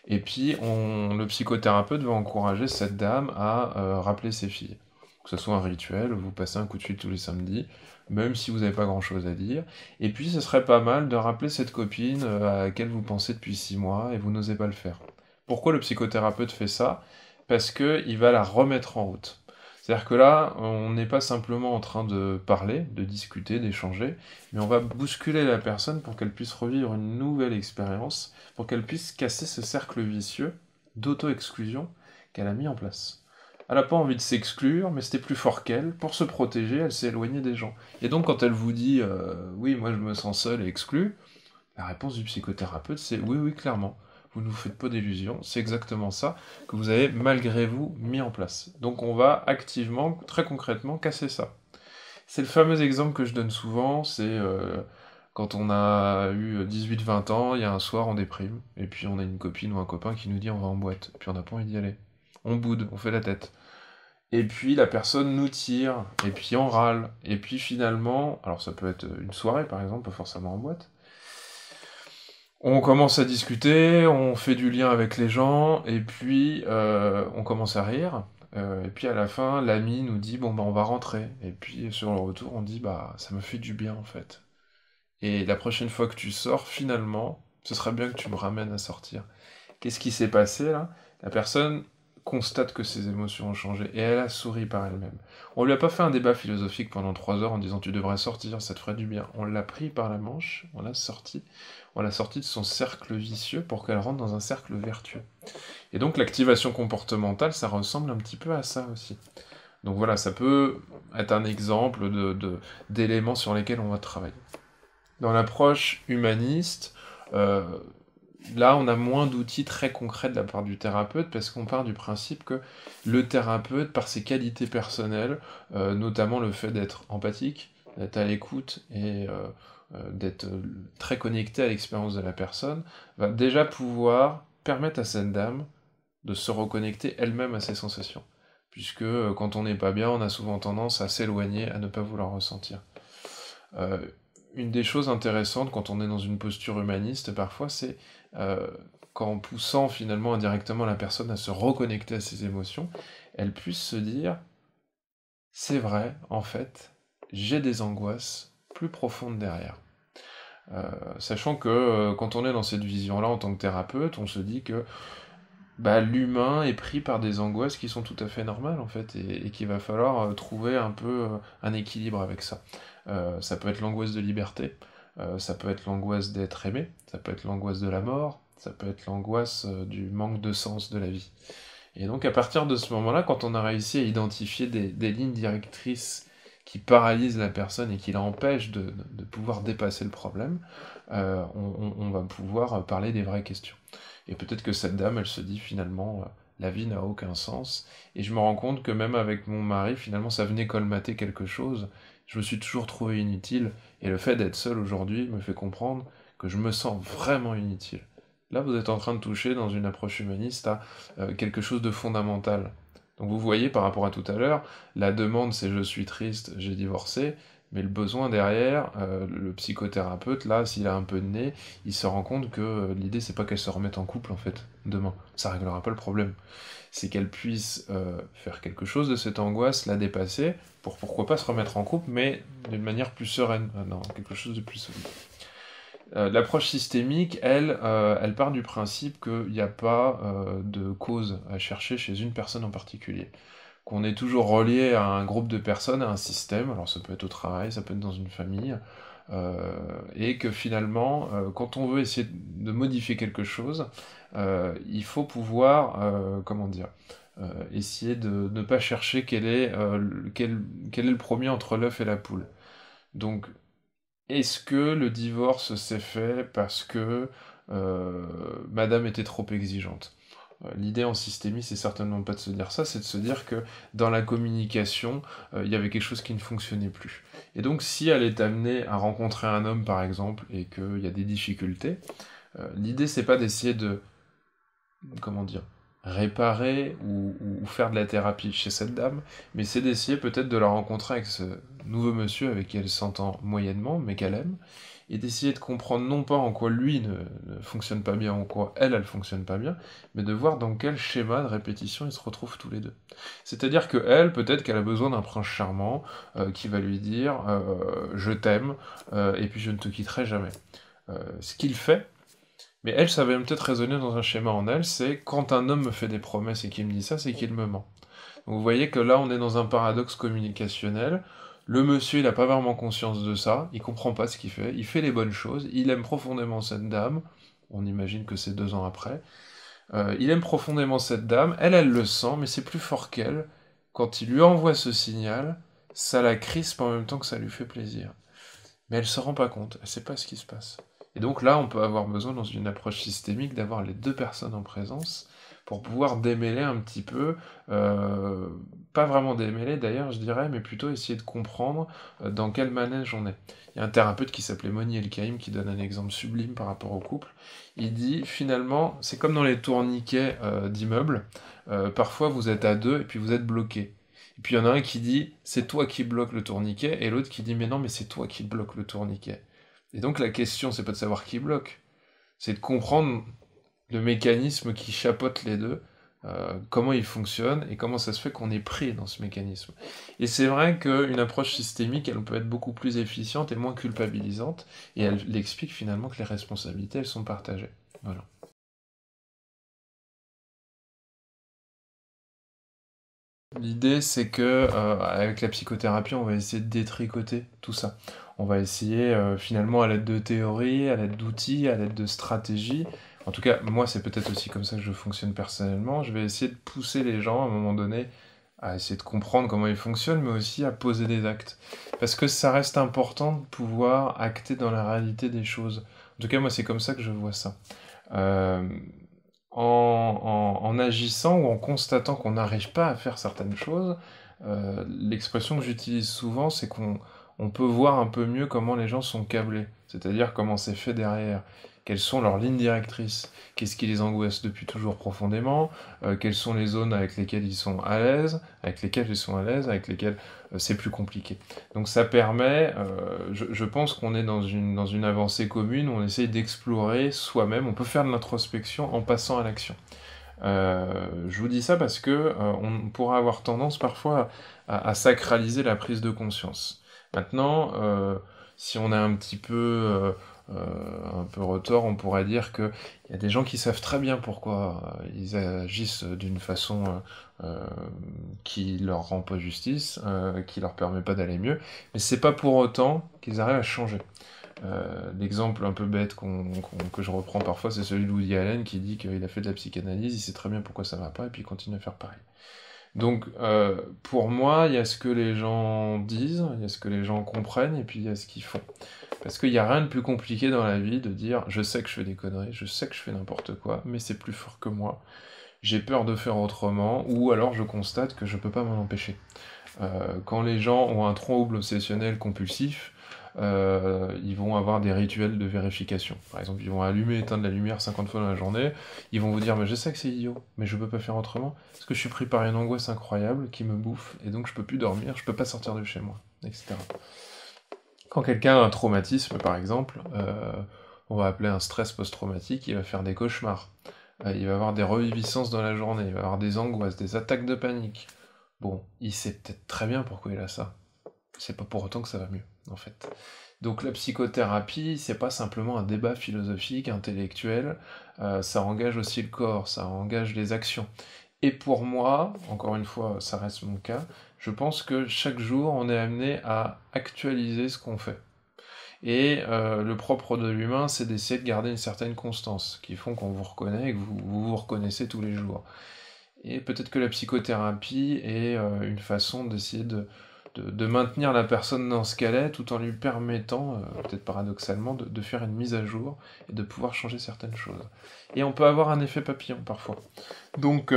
Et puis, le psychothérapeute va encourager cette dame à rappeler ses filles. Que ce soit un rituel, vous passez un coup de fil tous les samedis, même si vous n'avez pas grand-chose à dire. Et puis, ce serait pas mal de rappeler cette copine à laquelle vous pensez depuis 6 mois et vous n'osez pas le faire. Pourquoi le psychothérapeute fait ça? Parce qu'il va la remettre en route. C'est-à-dire que là, on n'est pas simplement en train de parler, de discuter, d'échanger, mais on va bousculer la personne pour qu'elle puisse revivre une nouvelle expérience, pour qu'elle puisse casser ce cercle vicieux d'auto-exclusion qu'elle a mis en place. Elle n'a pas envie de s'exclure, mais c'était plus fort qu'elle. Pour se protéger, elle s'est éloignée des gens. Et donc, quand elle vous dit oui, moi je me sens seule et exclue, la réponse du psychothérapeute c'est oui, oui, clairement. Vous ne vous faites pas d'illusions, c'est exactement ça que vous avez malgré vous mis en place. Donc on va activement, très concrètement, casser ça. C'est le fameux exemple que je donne souvent, c'est quand on a eu 18-20 ans, il y a un soir on déprime, et puis on a une copine ou un copain qui nous dit on va en boîte, puis on n'a pas envie d'y aller. On boude, on fait la tête. Et puis la personne nous tire, et puis on râle, et puis finalement, alors ça peut être une soirée par exemple, pas forcément en boîte, on commence à discuter, on fait du lien avec les gens, et puis on commence à rire. Et puis à la fin, l'ami nous dit bon bah on va rentrer. Et puis sur le retour, on dit bah ça me fait du bien en fait. Et la prochaine fois que tu sors, finalement, ce serait bien que tu me ramènes à sortir. Qu'est-ce qui s'est passé là? La personne constate que ses émotions ont changé et elle a souri par elle-même. On lui a pas fait un débat philosophique pendant 3 heures en disant tu devrais sortir, ça te ferait du bien. On l'a pris par la manche, on l'a sorti de son cercle vicieux pour qu'elle rentre dans un cercle vertueux. Et donc l'activation comportementale, ça ressemble un petit peu à ça aussi. Donc voilà, ça peut être un exemple d'éléments sur lesquels on va travailler. Dans l'approche humaniste, euh, là, on a moins d'outils très concrets de la part du thérapeute parce qu'on part du principe que le thérapeute, par ses qualités personnelles, notamment le fait d'être empathique, d'être à l'écoute et d'être très connecté à l'expérience de la personne, va déjà pouvoir permettre à cette dame de se reconnecter elle-même à ses sensations. Puisque quand on n'est pas bien, on a souvent tendance à s'éloigner, à ne pas vouloir ressentir. Euh, une des choses intéressantes quand on est dans une posture humaniste, parfois, c'est qu'en poussant finalement indirectement la personne à se reconnecter à ses émotions, elle puisse se dire, c'est vrai, en fait, j'ai des angoisses plus profondes derrière. Sachant que quand on est dans cette vision-là en tant que thérapeute, on se dit que bah, l'humain est pris par des angoisses qui sont tout à fait normales en fait, et qu'il va falloir trouver un peu un équilibre avec ça. Ça peut être l'angoisse de liberté, ça peut être l'angoisse d'être aimé, ça peut être l'angoisse de la mort, ça peut être l'angoisse du manque de sens de la vie. Et donc à partir de ce moment-là, quand on a réussi à identifier des lignes directrices qui paralysent la personne et qui l'empêchent de pouvoir dépasser le problème, on va pouvoir parler des vraies questions. Et peut-être que cette dame, elle se dit finalement, la vie n'a aucun sens. Et je me rends compte que même avec mon mari, finalement, ça venait colmater quelque chose. Je me suis toujours trouvé inutile. Et le fait d'être seul aujourd'hui me fait comprendre que je me sens vraiment inutile. Là, vous êtes en train de toucher dans une approche humaniste à quelque chose de fondamental. Donc vous voyez, par rapport à tout à l'heure, la demande c'est je suis triste, j'ai divorcé, mais le besoin derrière, le psychothérapeute, là, s'il a un peu de nez, il se rend compte que l'idée c'est pas qu'elle se remette en couple en fait, demain. Ça réglera pas le problème. C'est qu'elle puisse faire quelque chose de cette angoisse, la dépasser, pour pourquoi pas se remettre en couple, mais d'une manière plus sereine, non, quelque chose de plus solide. L'approche systémique, elle part du principe qu'il n'y a pas de cause à chercher chez une personne en particulier. Qu'on est toujours relié à un groupe de personnes, à un système, alors ça peut être au travail, ça peut être dans une famille, et que finalement, quand on veut essayer de modifier quelque chose, il faut pouvoir, comment dire, essayer de ne pas chercher quel est le premier entre l'œuf et la poule. Donc, est-ce que le divorce s'est fait parce que madame était trop exigeante? L'idée en systémie, c'est certainement pas de se dire ça, c'est de se dire que dans la communication, il y avait quelque chose qui ne fonctionnait plus. Et donc, si elle est amenée à rencontrer un homme, par exemple, et qu'il y a des difficultés, L'idée, c'est pas d'essayer de, comment dire, réparer ou faire de la thérapie chez cette dame, mais c'est d'essayer peut-être de la rencontrer avec ce nouveau monsieur avec qui elle s'entend moyennement, mais qu'elle aime, et d'essayer de comprendre non pas en quoi lui ne fonctionne pas bien, en quoi elle fonctionne pas bien, mais de voir dans quel schéma de répétition ils se retrouvent tous les deux. C'est-à-dire que elle, peut-être qu'elle a besoin d'un prince charmant qui va lui dire je t'aime et puis je ne te quitterai jamais. Ce qu'il fait, mais elle, ça va même peut-être résonner dans un schéma en elle, c'est quand un homme me fait des promesses et qu'il me dit ça, c'est qu'il me ment. Donc vous voyez que là, on est dans un paradoxe communicationnel. Le monsieur, il n'a pas vraiment conscience de ça, il comprend pas ce qu'il fait les bonnes choses, il aime profondément cette dame, on imagine que c'est 2 ans après, il aime profondément cette dame, elle le sent, mais c'est plus fort qu'elle. Quand il lui envoie ce signal, ça la crispe en même temps que ça lui fait plaisir. Mais elle se rend pas compte, elle sait pas ce qui se passe. Et donc là, on peut avoir besoin, dans une approche systémique, d'avoir les deux personnes en présence pour pouvoir démêler un petit peu, euh, pas vraiment démêler d'ailleurs, je dirais, mais plutôt essayer de comprendre dans quel manège on est. Il y a un thérapeute qui s'appelait Moni Elkaïm qui donne un exemple sublime par rapport au couple. Il dit, finalement, c'est comme dans les tourniquets d'immeubles, parfois vous êtes à deux et puis vous êtes bloqué. Et puis il y en a un qui dit c'est toi qui bloques le tourniquet, et l'autre qui dit mais non, mais c'est toi qui bloques le tourniquet. Et donc la question, c'est pas de savoir qui bloque, c'est de comprendre le mécanisme qui chapeaute les deux, comment il fonctionne et comment ça se fait qu'on est pris dans ce mécanisme. Et c'est vrai qu'une approche systémique, elle peut être beaucoup plus efficiente et moins culpabilisante, et elle explique finalement que les responsabilités, elles sont partagées. Voilà. L'idée, c'est que avec la psychothérapie, on va essayer de détricoter tout ça. On va essayer finalement à l'aide de théories, à l'aide d'outils, à l'aide de stratégies. En tout cas, moi, c'est peut-être aussi comme ça que je fonctionne personnellement. Je vais essayer de pousser les gens à un moment donné à essayer de comprendre comment ils fonctionnent, mais aussi à poser des actes. Parce que ça reste important de pouvoir acter dans la réalité des choses. En tout cas, moi, c'est comme ça que je vois ça. Euh, en agissant ou en constatant qu'on n'arrive pas à faire certaines choses, l'expression que j'utilise souvent, c'est qu'on peut voir un peu mieux comment les gens sont câblés, c'est-à-dire comment c'est fait derrière, quelles sont leurs lignes directrices, qu'est-ce qui les angoisse depuis toujours profondément, quelles sont les zones avec lesquelles ils sont à l'aise, avec lesquelles ils sont à l'aise, avec lesquelles c'est plus compliqué. Donc ça permet, je pense qu'on est dans une avancée commune où on essaye d'explorer soi-même, on peut faire de l'introspection en passant à l'action. Je vous dis ça parce que on pourra avoir tendance parfois à sacraliser la prise de conscience. Maintenant, si on est un peu retors, on pourrait dire qu'il y a des gens qui savent très bien pourquoi ils agissent d'une façon qui leur rend pas justice, qui leur permet pas d'aller mieux, mais c'est pas pour autant qu'ils arrivent à changer. L'exemple un peu bête que je reprends parfois, c'est celui de Woody Allen qui dit qu'il a fait de la psychanalyse, il sait très bien pourquoi ça va pas, et puis il continue à faire pareil. Donc, pour moi, il y a ce que les gens disent, il y a ce que les gens comprennent, et puis il y a ce qu'ils font. Parce qu'il n'y a rien de plus compliqué dans la vie de dire je sais que je fais des conneries, je sais que je fais n'importe quoi, mais c'est plus fort que moi, j'ai peur de faire autrement, ou alors je constate que je peux pas m'en empêcher. Quand les gens ont un trouble obsessionnel compulsif, ils vont avoir des rituels de vérification. Par exemple, ils vont allumer et éteindre la lumière 50 fois dans la journée, ils vont vous dire mais je sais que c'est idiot, mais je peux pas faire autrement, parce que je suis pris par une angoisse incroyable qui me bouffe, et donc je peux plus dormir, je peux pas sortir de chez moi, etc. Quand quelqu'un a un traumatisme, par exemple, on va appeler un stress post-traumatique, il va faire des cauchemars, il va avoir des reviviscences dans la journée, il va avoir des angoisses, des attaques de panique. Bon, il sait peut-être très bien pourquoi il a ça. C'est pas pour autant que ça va mieux, en fait. Donc la psychothérapie, c'est pas simplement un débat philosophique, intellectuel, ça engage aussi le corps, ça engage les actions. Et pour moi, encore une fois, ça reste mon cas, je pense que chaque jour, on est amené à actualiser ce qu'on fait. Et le propre de l'humain, c'est d'essayer de garder une certaine constance, qui font qu'on vous reconnaît et que vous reconnaissez tous les jours. Et peut-être que la psychothérapie est une façon d'essayer de maintenir la personne dans ce qu'elle est, tout en lui permettant, peut-être paradoxalement, de faire une mise à jour et de pouvoir changer certaines choses. Et on peut avoir un effet papillon parfois. Donc,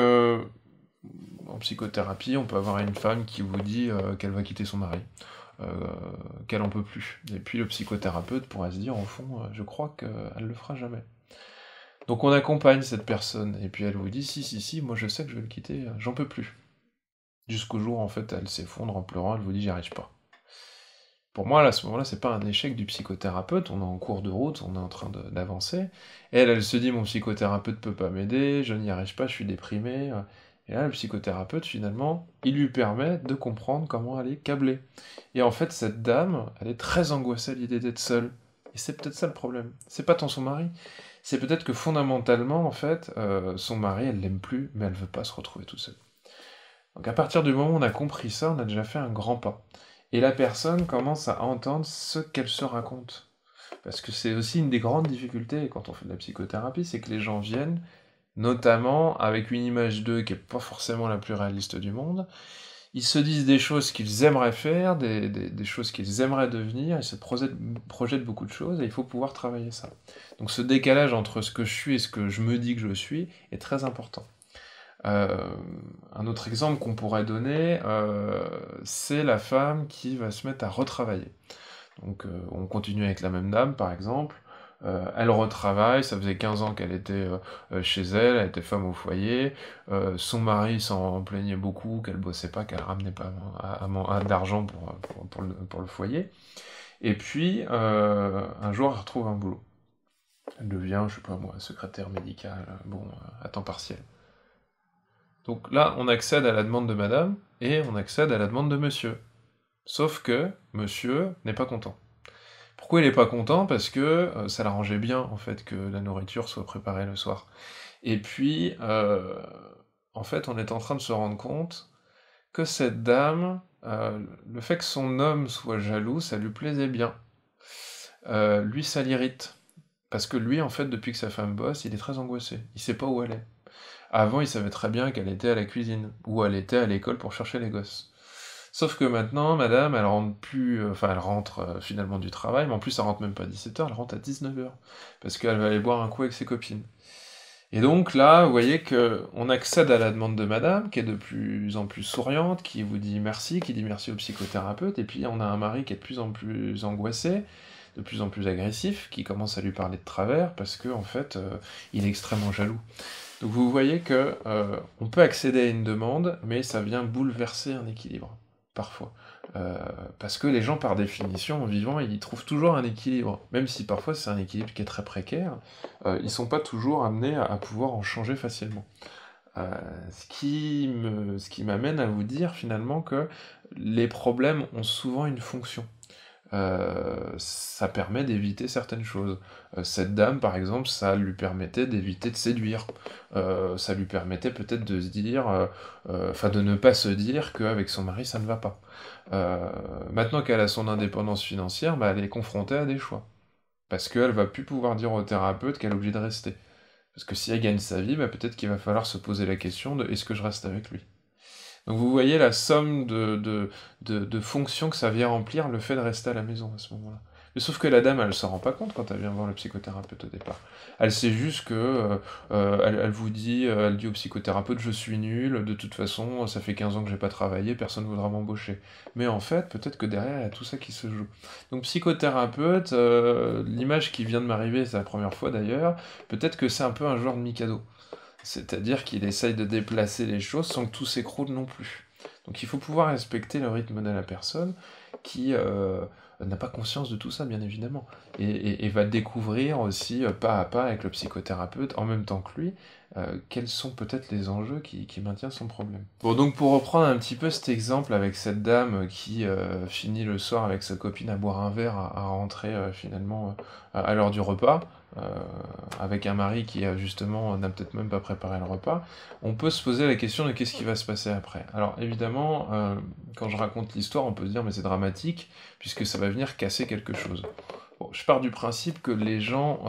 en psychothérapie, on peut avoir une femme qui vous dit qu'elle va quitter son mari, euh, qu'elle en peut plus. Et puis le psychothérapeute pourrait se dire, au fond, je crois qu'elle le fera jamais. Donc on accompagne cette personne, et puis elle vous dit: «Si, si, si, moi je sais que je vais le quitter, j'en peux plus». Jusqu'au jour, en fait, elle s'effondre en pleurant, elle vous dit: «J'y arrive pas». Pour moi, là, à ce moment-là, c'est pas un échec du psychothérapeute, on est en cours de route, on est en train d'avancer. Elle se dit: «Mon psychothérapeute peut pas m'aider, je n'y arrive pas, je suis déprimée», et là, le psychothérapeute, finalement, il lui permet de comprendre comment elle est câblée. Et en fait, cette dame, elle est très angoissée à l'idée d'être seule. Et c'est peut-être ça le problème. C'est pas tant son mari, c'est peut-être que fondamentalement, en fait, son mari, elle l'aime plus, mais elle veut pas se retrouver toute seule. Donc à partir du moment où on a compris ça, on a déjà fait un grand pas. Et la personne commence à entendre ce qu'elle se raconte. Parce que c'est aussi une des grandes difficultés quand on fait de la psychothérapie, c'est que les gens viennent, notamment avec une image d'eux qui n'est pas forcément la plus réaliste du monde. Ils se disent des choses qu'ils aimeraient faire, des choses qu'ils aimeraient devenir, ils se projettent beaucoup de choses, et il faut pouvoir travailler ça. Donc ce décalage entre ce que je suis et ce que je me dis que je suis est très important. Un autre exemple qu'on pourrait donner, c'est la femme qui va se mettre à retravailler. Donc on continue avec la même dame, par exemple, elle retravaille, ça faisait 15 ans qu'elle était chez elle était femme au foyer, son mari s'en plaignait beaucoup, qu'elle bossait pas, qu'elle ramenait pas d'argent pour le foyer, et puis un jour elle retrouve un boulot. Elle devient, je sais pas moi, secrétaire médicale, à temps partiel. Donc là, on accède à la demande de madame, et on accède à la demande de monsieur. Sauf que monsieur n'est pas content. Pourquoi il n'est pas content? Parce que ça l'arrangeait bien, en fait, que la nourriture soit préparée le soir. Et puis, en fait, on est en train de se rendre compte que cette dame, le fait que son homme soit jaloux, ça lui plaisait bien. Lui, ça l'irrite. Parce que lui, en fait, depuis que sa femme bosse, il est très angoissé. Il sait pas où elle est. Avant, il savait très bien qu'elle était à la cuisine, ou elle était à l'école pour chercher les gosses. Sauf que maintenant, madame, elle rentre plus, enfin, elle rentre finalement du travail, mais en plus, elle rentre même pas à 17h, elle rentre à 19h, parce qu'elle va aller boire un coup avec ses copines. Et donc là, vous voyez que on accède à la demande de madame, qui est de plus en plus souriante, qui vous dit merci, qui dit merci au psychothérapeute, et puis on a un mari qui est de plus en plus angoissé, de plus en plus agressif, qui commence à lui parler de travers, parce que en fait, il est extrêmement jaloux. Donc vous voyez que on peut accéder à une demande, mais ça vient bouleverser un équilibre, parfois. Euh, Parce que les gens, par définition, en vivant, ils trouvent toujours un équilibre. Même si parfois c'est un équilibre qui est très précaire, ils sont pas toujours amenés à pouvoir en changer facilement. Euh, ce qui m'amène à vous dire finalement que les problèmes ont souvent une fonction. Ça permet d'éviter certaines choses. Cette dame, par exemple, ça lui permettait d'éviter de séduire. Ça lui permettait peut-être de se dire, enfin de ne pas se dire qu'avec son mari ça ne va pas. Maintenant qu'elle a son indépendance financière, bah, elle est confrontée à des choix. Parce qu'elle va plus pouvoir dire au thérapeute qu'elle est obligée de rester. Parce que si elle gagne sa vie, bah, peut-être qu'il va falloir se poser la question de est-ce que je reste avec lui? Donc vous voyez la somme de fonctions que ça vient remplir, le fait de rester à la maison à ce moment-là. Mais sauf que la dame, elle s'en rend pas compte quand elle vient voir le psychothérapeute au départ. Elle sait juste que elle vous dit, elle dit au psychothérapeute, je suis nul, de toute façon, ça fait 15 ans que j'ai pas travaillé, personne ne voudra m'embaucher. Mais en fait, peut-être que derrière, il y a tout ça qui se joue. Donc psychothérapeute, l'image qui vient de m'arriver, c'est la première fois d'ailleurs, peut-être que c'est un peu un joueur de Mikado. C'est-à-dire qu'il essaye de déplacer les choses sans que tout s'écroule non plus. Donc il faut pouvoir respecter le rythme de la personne qui n'a pas conscience de tout ça, bien évidemment, et va découvrir aussi pas à pas avec le psychothérapeute, en même temps que lui, quels sont peut-être les enjeux qui maintiennent son problème. Bon, donc pour reprendre un petit peu cet exemple avec cette dame qui finit le soir avec sa copine à boire un verre, à rentrer finalement à l'heure du repas, euh, avec un mari qui justement n'a peut-être même pas préparé le repas, on peut se poser la question de qu'est-ce qui va se passer après. Alors évidemment, quand je raconte l'histoire, on peut se dire mais c'est dramatique, puisque ça va venir casser quelque chose. Bon, je pars du principe que les gens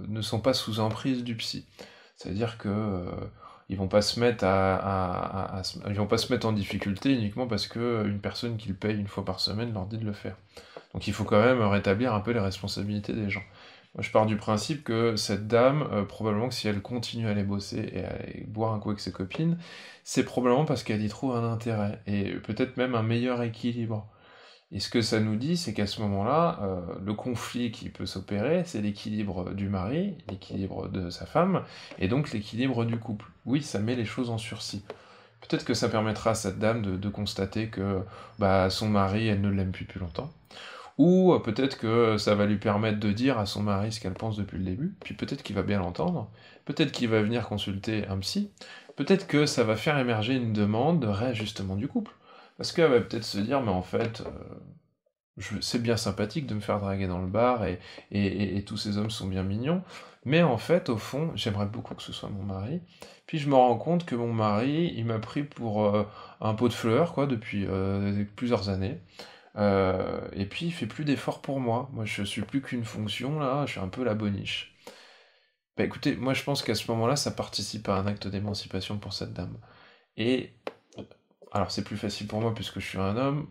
ne sont pas sous emprise du psy. C'est-à-dire que ils vont pas se mettre ils vont pas se mettre en difficulté uniquement parce que une personne qu'ils payent une fois par semaine leur dit de le faire. Donc il faut quand même rétablir un peu les responsabilités des gens. Moi, je pars du principe que cette dame, probablement que si elle continue à aller bosser et à aller boire un coup avec ses copines, c'est probablement parce qu'elle y trouve un intérêt, et peut-être même un meilleur équilibre. Et ce que ça nous dit, c'est qu'à ce moment-là, le conflit qui peut s'opérer, c'est l'équilibre du mari, l'équilibre de sa femme, et donc l'équilibre du couple. Oui, ça met les choses en sursis. Peut-être que ça permettra à cette dame de constater que bah, son mari, elle ne l'aime plus depuis longtemps. Ou peut-être que ça va lui permettre de dire à son mari ce qu'elle pense depuis le début, puis peut-être qu'il va bien l'entendre, peut-être qu'il va venir consulter un psy, peut-être que ça va faire émerger une demande de réajustement du couple. Parce qu'elle va peut-être se dire, mais en fait, c'est bien sympathique de me faire draguer dans le bar, et tous ces hommes sont bien mignons, mais en fait, au fond, j'aimerais beaucoup que ce soit mon mari, puis je me rends compte que mon mari, il m'a pris pour un pot de fleurs, quoi, depuis plusieurs années, et puis il fait plus d'efforts pour moi. Moi, je suis plus qu'une fonction, là, je suis un peu la boniche. Bah écoutez, moi je pense qu'à ce moment-là, ça participe à un acte d'émancipation pour cette dame. Et alors c'est plus facile pour moi puisque je suis un homme,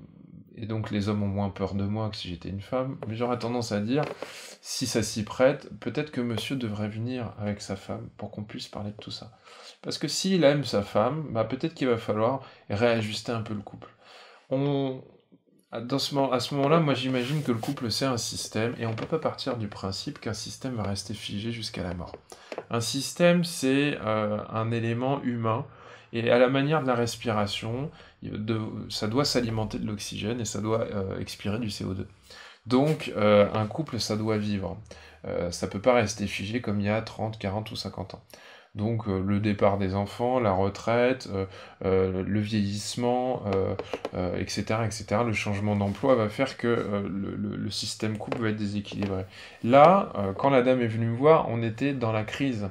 et donc les hommes ont moins peur de moi que si j'étais une femme, mais j'aurais tendance à dire, si ça s'y prête, peut-être que monsieur devrait venir avec sa femme pour qu'on puisse parler de tout ça. Parce que s'il aime sa femme, bah peut-être qu'il va falloir réajuster un peu le couple. On, à ce moment-là, moi j'imagine que le couple c'est un système, et on peut pas partir du principe qu'un système va rester figé jusqu'à la mort. Un système, c'est un élément humain, et à la manière de la respiration, ça doit s'alimenter de l'oxygène et ça doit expirer du CO2. Donc, un couple, ça doit vivre. Ça peut pas rester figé comme il y a 30, 40 ou 50 ans. Donc, le départ des enfants, la retraite, le vieillissement, etc., etc., le changement d'emploi va faire que le système couple va être déséquilibré. Là, quand la dame est venue me voir, on était dans la crise.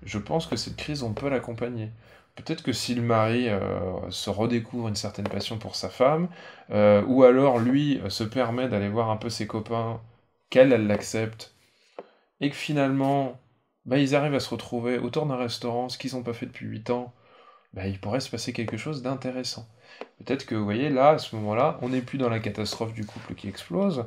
Je pense que cette crise, on peut l'accompagner. Peut-être que si le mari se redécouvre une certaine passion pour sa femme, ou alors lui se permet d'aller voir un peu ses copains, qu'elle, elle l'accepte, et que finalement, bah, ils arrivent à se retrouver autour d'un restaurant, ce qu'ils n'ont pas fait depuis 8 ans, bah, il pourrait se passer quelque chose d'intéressant. Peut-être que, vous voyez, là, à ce moment-là, on n'est plus dans la catastrophe du couple qui explose,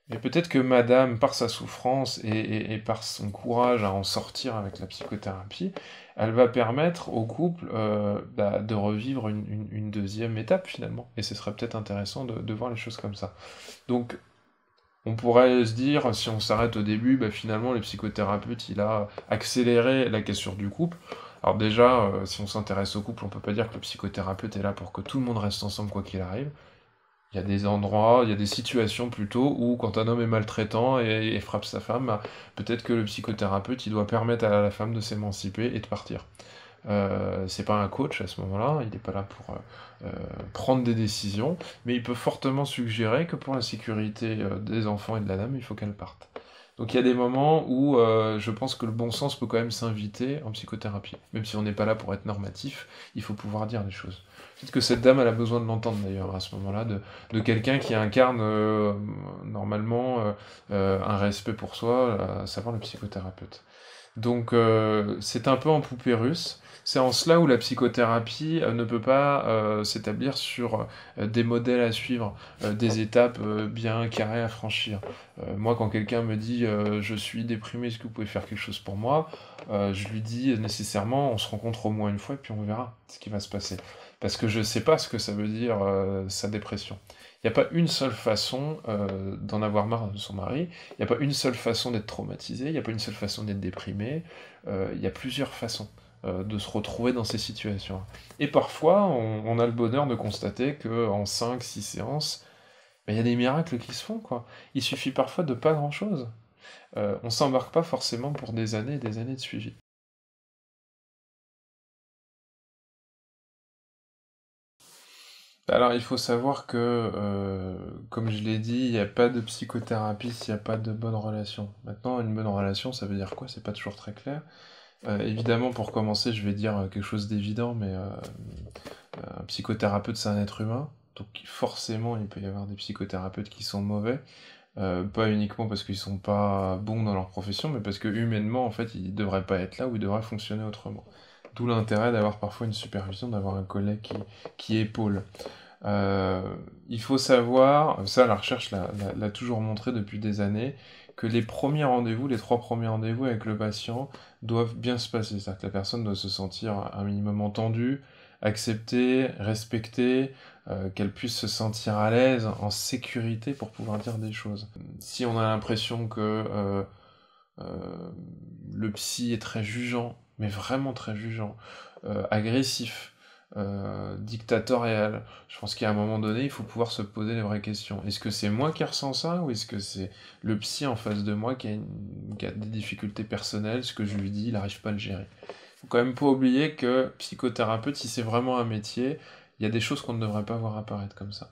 mais peut-être que madame, par sa souffrance et par son courage à en sortir avec la psychothérapie, elle va permettre au couple bah, de revivre une deuxième étape finalement. Et ce serait peut-être intéressant de voir les choses comme ça. Donc on pourrait se dire, si on s'arrête au début, bah, finalement le psychothérapeute il a accéléré la cassure du couple. Alors déjà, si on s'intéresse au couple, on peut pas dire que le psychothérapeute est là pour que tout le monde reste ensemble quoi qu'il arrive. Il y a des endroits, il y a des situations plutôt où quand un homme est maltraitant et frappe sa femme, bah, peut-être que le psychothérapeute il doit permettre à la femme de s'émanciper et de partir. C'est pas un coach à ce moment-là, il n'est pas là pour prendre des décisions, mais il peut fortement suggérer que pour la sécurité des enfants et de la dame, il faut qu'elle parte. Donc il y a des moments où je pense que le bon sens peut quand même s'inviter en psychothérapie. Même si on n'est pas là pour être normatif, il faut pouvoir dire les choses. Peut-être que cette dame, elle a besoin de l'entendre d'ailleurs à ce moment-là, de quelqu'un qui incarne normalement un respect pour soi, à savoir le psychothérapeute. Donc c'est un peu en poupée russe. C'est en cela où la psychothérapie ne peut pas s'établir sur des modèles à suivre, des étapes bien carrées à franchir. Moi, quand quelqu'un me dit je suis déprimé, est-ce que vous pouvez faire quelque chose pour moi? Je lui dis nécessairement on se rencontre au moins une fois et puis on verra ce qui va se passer. Parce que je ne sais pas ce que ça veut dire sa dépression. Il n'y a pas une seule façon d'en avoir marre de son mari, il n'y a pas une seule façon d'être traumatisé, il n'y a pas une seule façon d'être déprimé, il y a plusieurs façons de se retrouver dans ces situations. Et parfois, on a le bonheur de constater qu'en 5, 6 séances, ben, il y a des miracles qui se font, quoi. Il suffit parfois de pas grand-chose. On s'embarque pas forcément pour des années et des années de suivi. Alors, il faut savoir que, comme je l'ai dit, il n'y a pas de psychothérapie s'il n'y a pas de bonne relation. Maintenant, une bonne relation, ça veut dire quoi? C'est pas toujours très clair. Évidemment, pour commencer, je vais dire quelque chose d'évident, mais un psychothérapeute, c'est un être humain, donc forcément, il peut y avoir des psychothérapeutes qui sont mauvais, pas uniquement parce qu'ils sont pas bons dans leur profession, mais parce que humainement, en fait, ils devraient pas être là ou ils devraient fonctionner autrement. D'où l'intérêt d'avoir parfois une supervision, d'avoir un collègue qui épaule. Euh, il faut savoir, ça la recherche l'a toujours montré depuis des années, que les premiers rendez-vous, les 3 premiers rendez-vous avec le patient doivent bien se passer. C'est-à-dire que la personne doit se sentir un minimum entendue, acceptée, respectée, qu'elle puisse se sentir à l'aise, en sécurité pour pouvoir dire des choses. Si on a l'impression que le psy est très jugeant, mais vraiment très jugeant, agressif, dictatorial, je pense qu'à un moment donné, il faut pouvoir se poser les vraies questions. Est-ce que c'est moi qui ressens ça, ou est-ce que c'est le psy en face de moi qui a des difficultés personnelles, ce que je lui dis, il n'arrive pas à le gérer? Faut quand même pas oublier que psychothérapeute, si c'est vraiment un métier, il y a des choses qu'on ne devrait pas voir apparaître comme ça.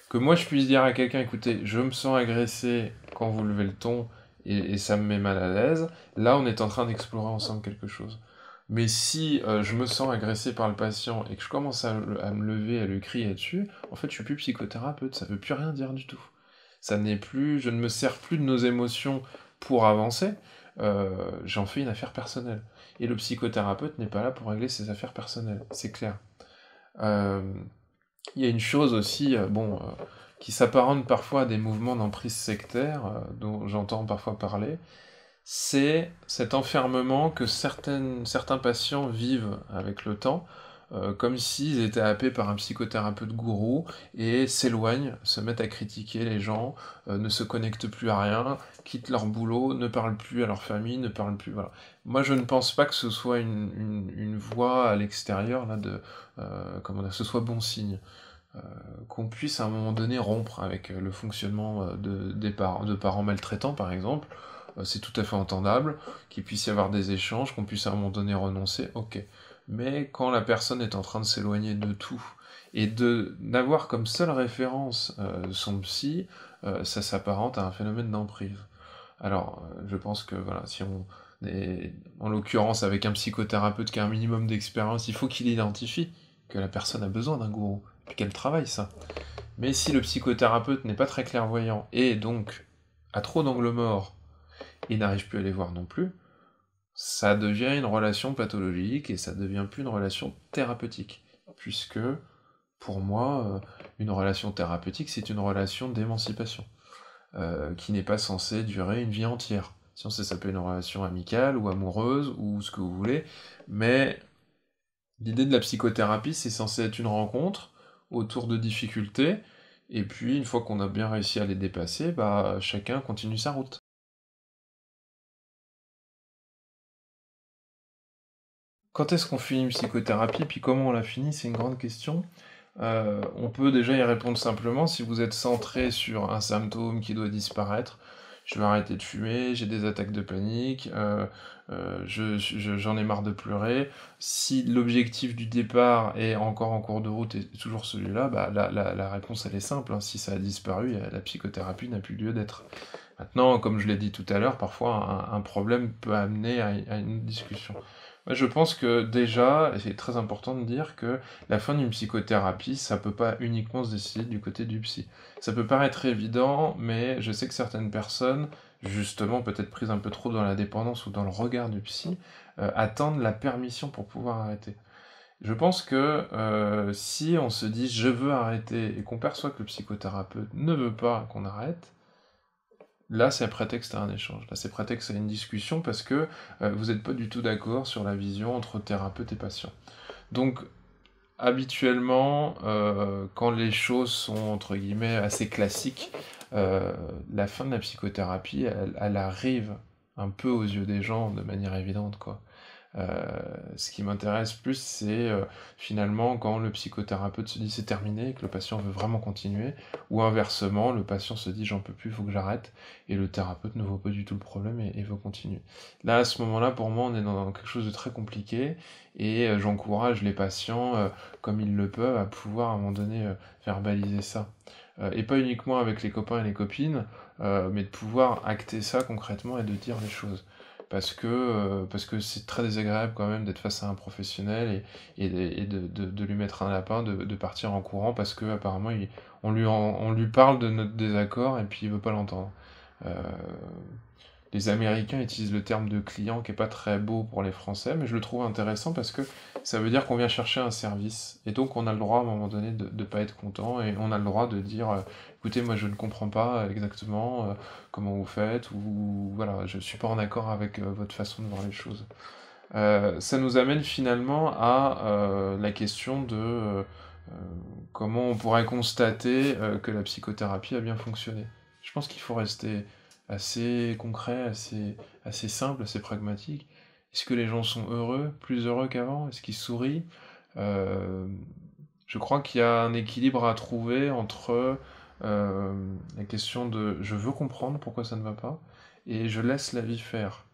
Que moi je puisse dire à quelqu'un, écoutez, je me sens agressé quand vous levez le ton, et ça me met mal à l'aise, là on est en train d'explorer ensemble quelque chose. Mais si je me sens agressé par le patient et que je commence à me lever, à lui crier dessus, en fait je suis plus psychothérapeute, ça veut plus rien dire du tout. Ça n'est plus, je ne me sers plus de nos émotions pour avancer, j'en fais une affaire personnelle. Et le psychothérapeute n'est pas là pour régler ses affaires personnelles, c'est clair. Euh, il y a une chose aussi, qui s'apparente parfois à des mouvements d'emprise sectaire, dont j'entends parfois parler, c'est cet enfermement que certains patients vivent avec le temps, comme s'ils étaient happés par un psychothérapeute gourou, et s'éloignent, se mettent à critiquer les gens, ne se connectent plus à rien, quittent leur boulot, ne parlent plus à leur famille, ne parlent plus... Voilà. Moi je ne pense pas que ce soit une voie à l'extérieur, là, comment dire, ce soit bon signe. Qu'on puisse à un moment donné rompre avec le fonctionnement de parents maltraitants par exemple, c'est tout à fait entendable, qu'il puisse y avoir des échanges, qu'on puisse à un moment donné renoncer, ok. Mais quand la personne est en train de s'éloigner de tout, et d'avoir comme seule référence son psy, ça s'apparente à un phénomène d'emprise. Alors, je pense que voilà, si on est en l'occurrence avec un psychothérapeute qui a un minimum d'expérience, il faut qu'il identifie que la personne a besoin d'un gourou, puis qu'elle travaille ça. Mais si le psychothérapeute n'est pas très clairvoyant, et donc a trop d'angles morts, et n'arrive plus à les voir non plus, ça devient une relation pathologique, et ça devient plus une relation thérapeutique. Puisque, pour moi, une relation thérapeutique, c'est une relation d'émancipation, qui n'est pas censée durer une vie entière. Sinon, ça s'appelle une relation amicale, ou amoureuse, ou ce que vous voulez, mais l'idée de la psychothérapie, c'est censé être une rencontre autour de difficultés, et puis une fois qu'on a bien réussi à les dépasser, bah chacun continue sa route. Quand est-ce qu'on finit une psychothérapie, puis comment on la finit, c'est une grande question. On peut déjà y répondre simplement si vous êtes centré sur un symptôme qui doit disparaître. Je vais arrêter de fumer, j'ai des attaques de panique, j'en ai marre de pleurer. Si l'objectif du départ est encore en cours de route et toujours celui-là, bah, la réponse elle est simple, hein. Si ça a disparu, la psychothérapie n'a plus lieu d'être. Maintenant, comme je l'ai dit tout à l'heure, parfois un problème peut amener à une discussion. Moi, je pense que déjà, et c'est très important de dire que la fin d'une psychothérapie, ça peut pas uniquement se décider du côté du psy. Ça peut paraître évident, mais je sais que certaines personnes, justement peut-être prises un peu trop dans la dépendance ou dans le regard du psy, attendent la permission pour pouvoir arrêter. Je pense que si on se dit je veux arrêter et qu'on perçoit que le psychothérapeute ne veut pas qu'on arrête, là, c'est prétexte à un échange. Là, c'est prétexte à une discussion parce que vous n'êtes pas du tout d'accord sur la vision entre thérapeute et patient. Donc, habituellement, quand les choses sont, entre guillemets, assez classiques, la fin de la psychothérapie, elle arrive un peu aux yeux des gens de manière évidente, quoi. Ce qui m'intéresse plus, c'est finalement quand le psychothérapeute se dit c'est terminé et que le patient veut vraiment continuer, ou inversement, le patient se dit j'en peux plus, il faut que j'arrête, et le thérapeute ne voit pas du tout le problème et veut continuer. Là, à ce moment-là, pour moi, on est dans quelque chose de très compliqué, et j'encourage les patients, comme ils le peuvent, à pouvoir à un moment donné verbaliser ça. Et pas uniquement avec les copains et les copines, mais de pouvoir acter ça concrètement et de dire les choses parce que c'est très désagréable quand même d'être face à un professionnel et de lui mettre un lapin, de partir en courant parce que apparemment on lui parle de notre désaccord et puis il veut pas l'entendre. Euh, les Américains utilisent le terme de client qui est pas très beau pour les Français, mais je le trouve intéressant parce que ça veut dire qu'on vient chercher un service. Et donc on a le droit à un moment donné de ne pas être content et on a le droit de dire écoutez, moi je ne comprends pas exactement comment vous faites, ou voilà, je suis pas en accord avec votre façon de voir les choses. Ça nous amène finalement à la question de comment on pourrait constater que la psychothérapie a bien fonctionné. Je pense qu'il faut rester assez concret, assez simple, assez pragmatique. Est-ce que les gens sont heureux, plus heureux qu'avant? Est-ce qu'ils sourient? Euh, je crois qu'il y a un équilibre à trouver entre la question de je veux comprendre pourquoi ça ne va pas et je laisse la vie faire.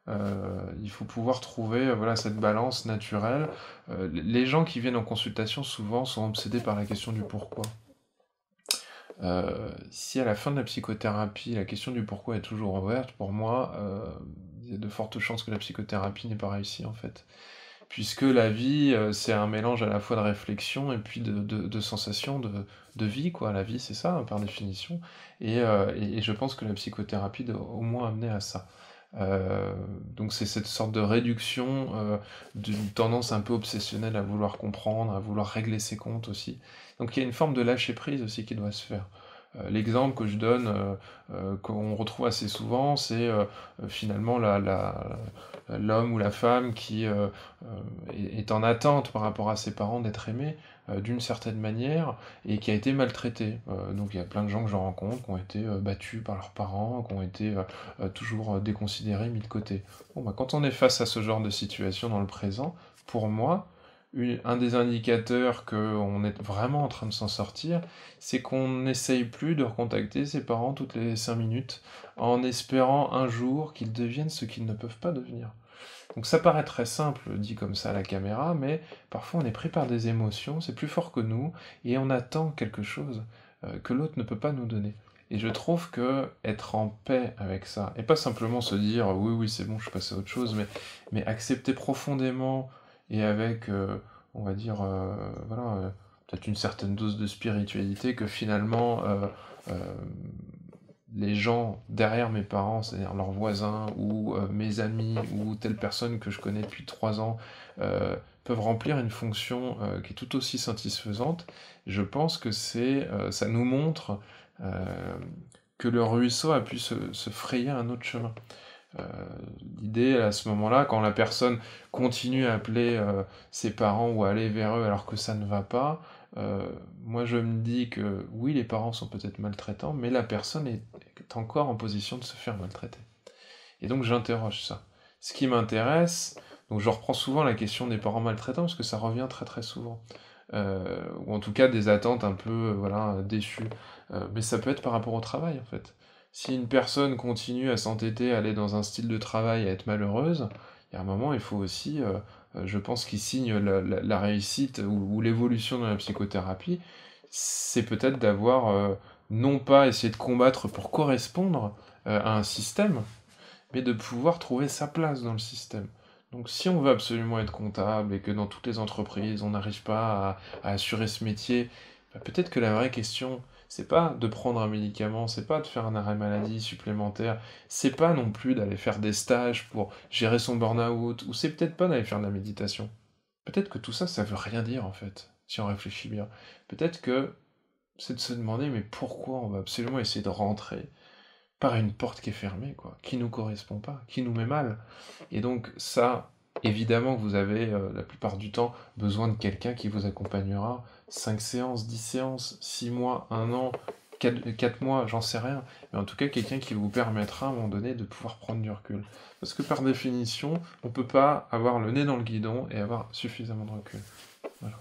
Il faut pouvoir trouver voilà, cette balance naturelle. Les gens qui viennent en consultation souvent sont obsédés par la question du pourquoi. Si à la fin de la psychothérapie, la question du pourquoi est toujours ouverte, pour moi, il y a de fortes chances que la psychothérapie n'ait pas réussi en fait. Puisque la vie, c'est un mélange à la fois de réflexion et puis de sensations de vie, quoi. La vie, c'est ça, hein, par définition. Et je pense que la psychothérapie doit au moins amener à ça. Euh, donc c'est cette sorte de réduction d'une tendance un peu obsessionnelle à vouloir comprendre, à vouloir régler ses comptes aussi. Donc il y a une forme de lâcher prise aussi qui doit se faire. L'exemple que je donne, qu'on retrouve assez souvent, c'est finalement l'homme ou la femme qui est en attente par rapport à ses parents d'être aimé d'une certaine manière et qui a été maltraité. Donc il y a plein de gens que je rencontre qui ont été battus par leurs parents, qui ont été toujours déconsidérés, mis de côté. Bon, bah, quand on est face à ce genre de situation dans le présent, pour moi, un des indicateurs qu'on est vraiment en train de s'en sortir, c'est qu'on n'essaye plus de recontacter ses parents toutes les 5 minutes en espérant un jour qu'ils deviennent ce qu'ils ne peuvent pas devenir. Donc ça paraît très simple dit comme ça à la caméra, mais parfois on est pris par des émotions, c'est plus fort que nous, et on attend quelque chose que l'autre ne peut pas nous donner. Et je trouve que être en paix avec ça, et pas simplement se dire oui oui c'est bon je suis passé à autre chose, mais accepter profondément et avec on va dire voilà peut-être une certaine dose de spiritualité que finalement euh, les gens derrière mes parents, c'est-à-dire leurs voisins ou mes amis ou telle personne que je connais depuis 3 ans, peuvent remplir une fonction qui est tout aussi satisfaisante. Je pense que ça nous montre euh, que le ruisseau a pu se frayer un autre chemin. Euh, L'idée à ce moment-là, quand la personne continue à appeler ses parents ou à aller vers eux alors que ça ne va pas, euh, moi je me dis que oui, les parents sont peut-être maltraitants, mais la personne est encore en position de se faire maltraiter. Et donc j'interroge ça. Ce qui m'intéresse, donc je reprends souvent la question des parents maltraitants parce que ça revient très très souvent. Ou en tout cas des attentes un peu voilà, déçues. Mais ça peut être par rapport au travail en fait. Si une personne continue à s'entêter, à aller dans un style de travail, à être malheureuse, il y a un moment, il faut aussi, je pense, qu'il signe la réussite ou l'évolution dans la psychothérapie, c'est peut-être d'avoir non pas essayé de combattre pour correspondre à un système, mais de pouvoir trouver sa place dans le système. Donc si on veut absolument être comptable et que dans toutes les entreprises on n'arrive pas à assurer ce métier, bah, peut-être que la vraie question, c'est pas de prendre un médicament, c'est pas de faire un arrêt maladie supplémentaire, c'est pas non plus d'aller faire des stages pour gérer son burn-out, ou c'est peut-être pas d'aller faire de la méditation. Peut-être que tout ça, ça veut rien dire en fait, si on réfléchit bien. Peut-être que c'est de se demander mais pourquoi on va absolument essayer de rentrer par une porte qui est fermée, quoi, qui nous correspond pas, qui nous met mal. Et donc ça, évidemment que vous avez la plupart du temps besoin de quelqu'un qui vous accompagnera 5 séances, 10 séances, 6 mois, 1 an, 4 mois, j'en sais rien. Mais en tout cas, quelqu'un qui vous permettra à un moment donné de pouvoir prendre du recul. Parce que par définition, on ne peut pas avoir le nez dans le guidon et avoir suffisamment de recul. Voilà.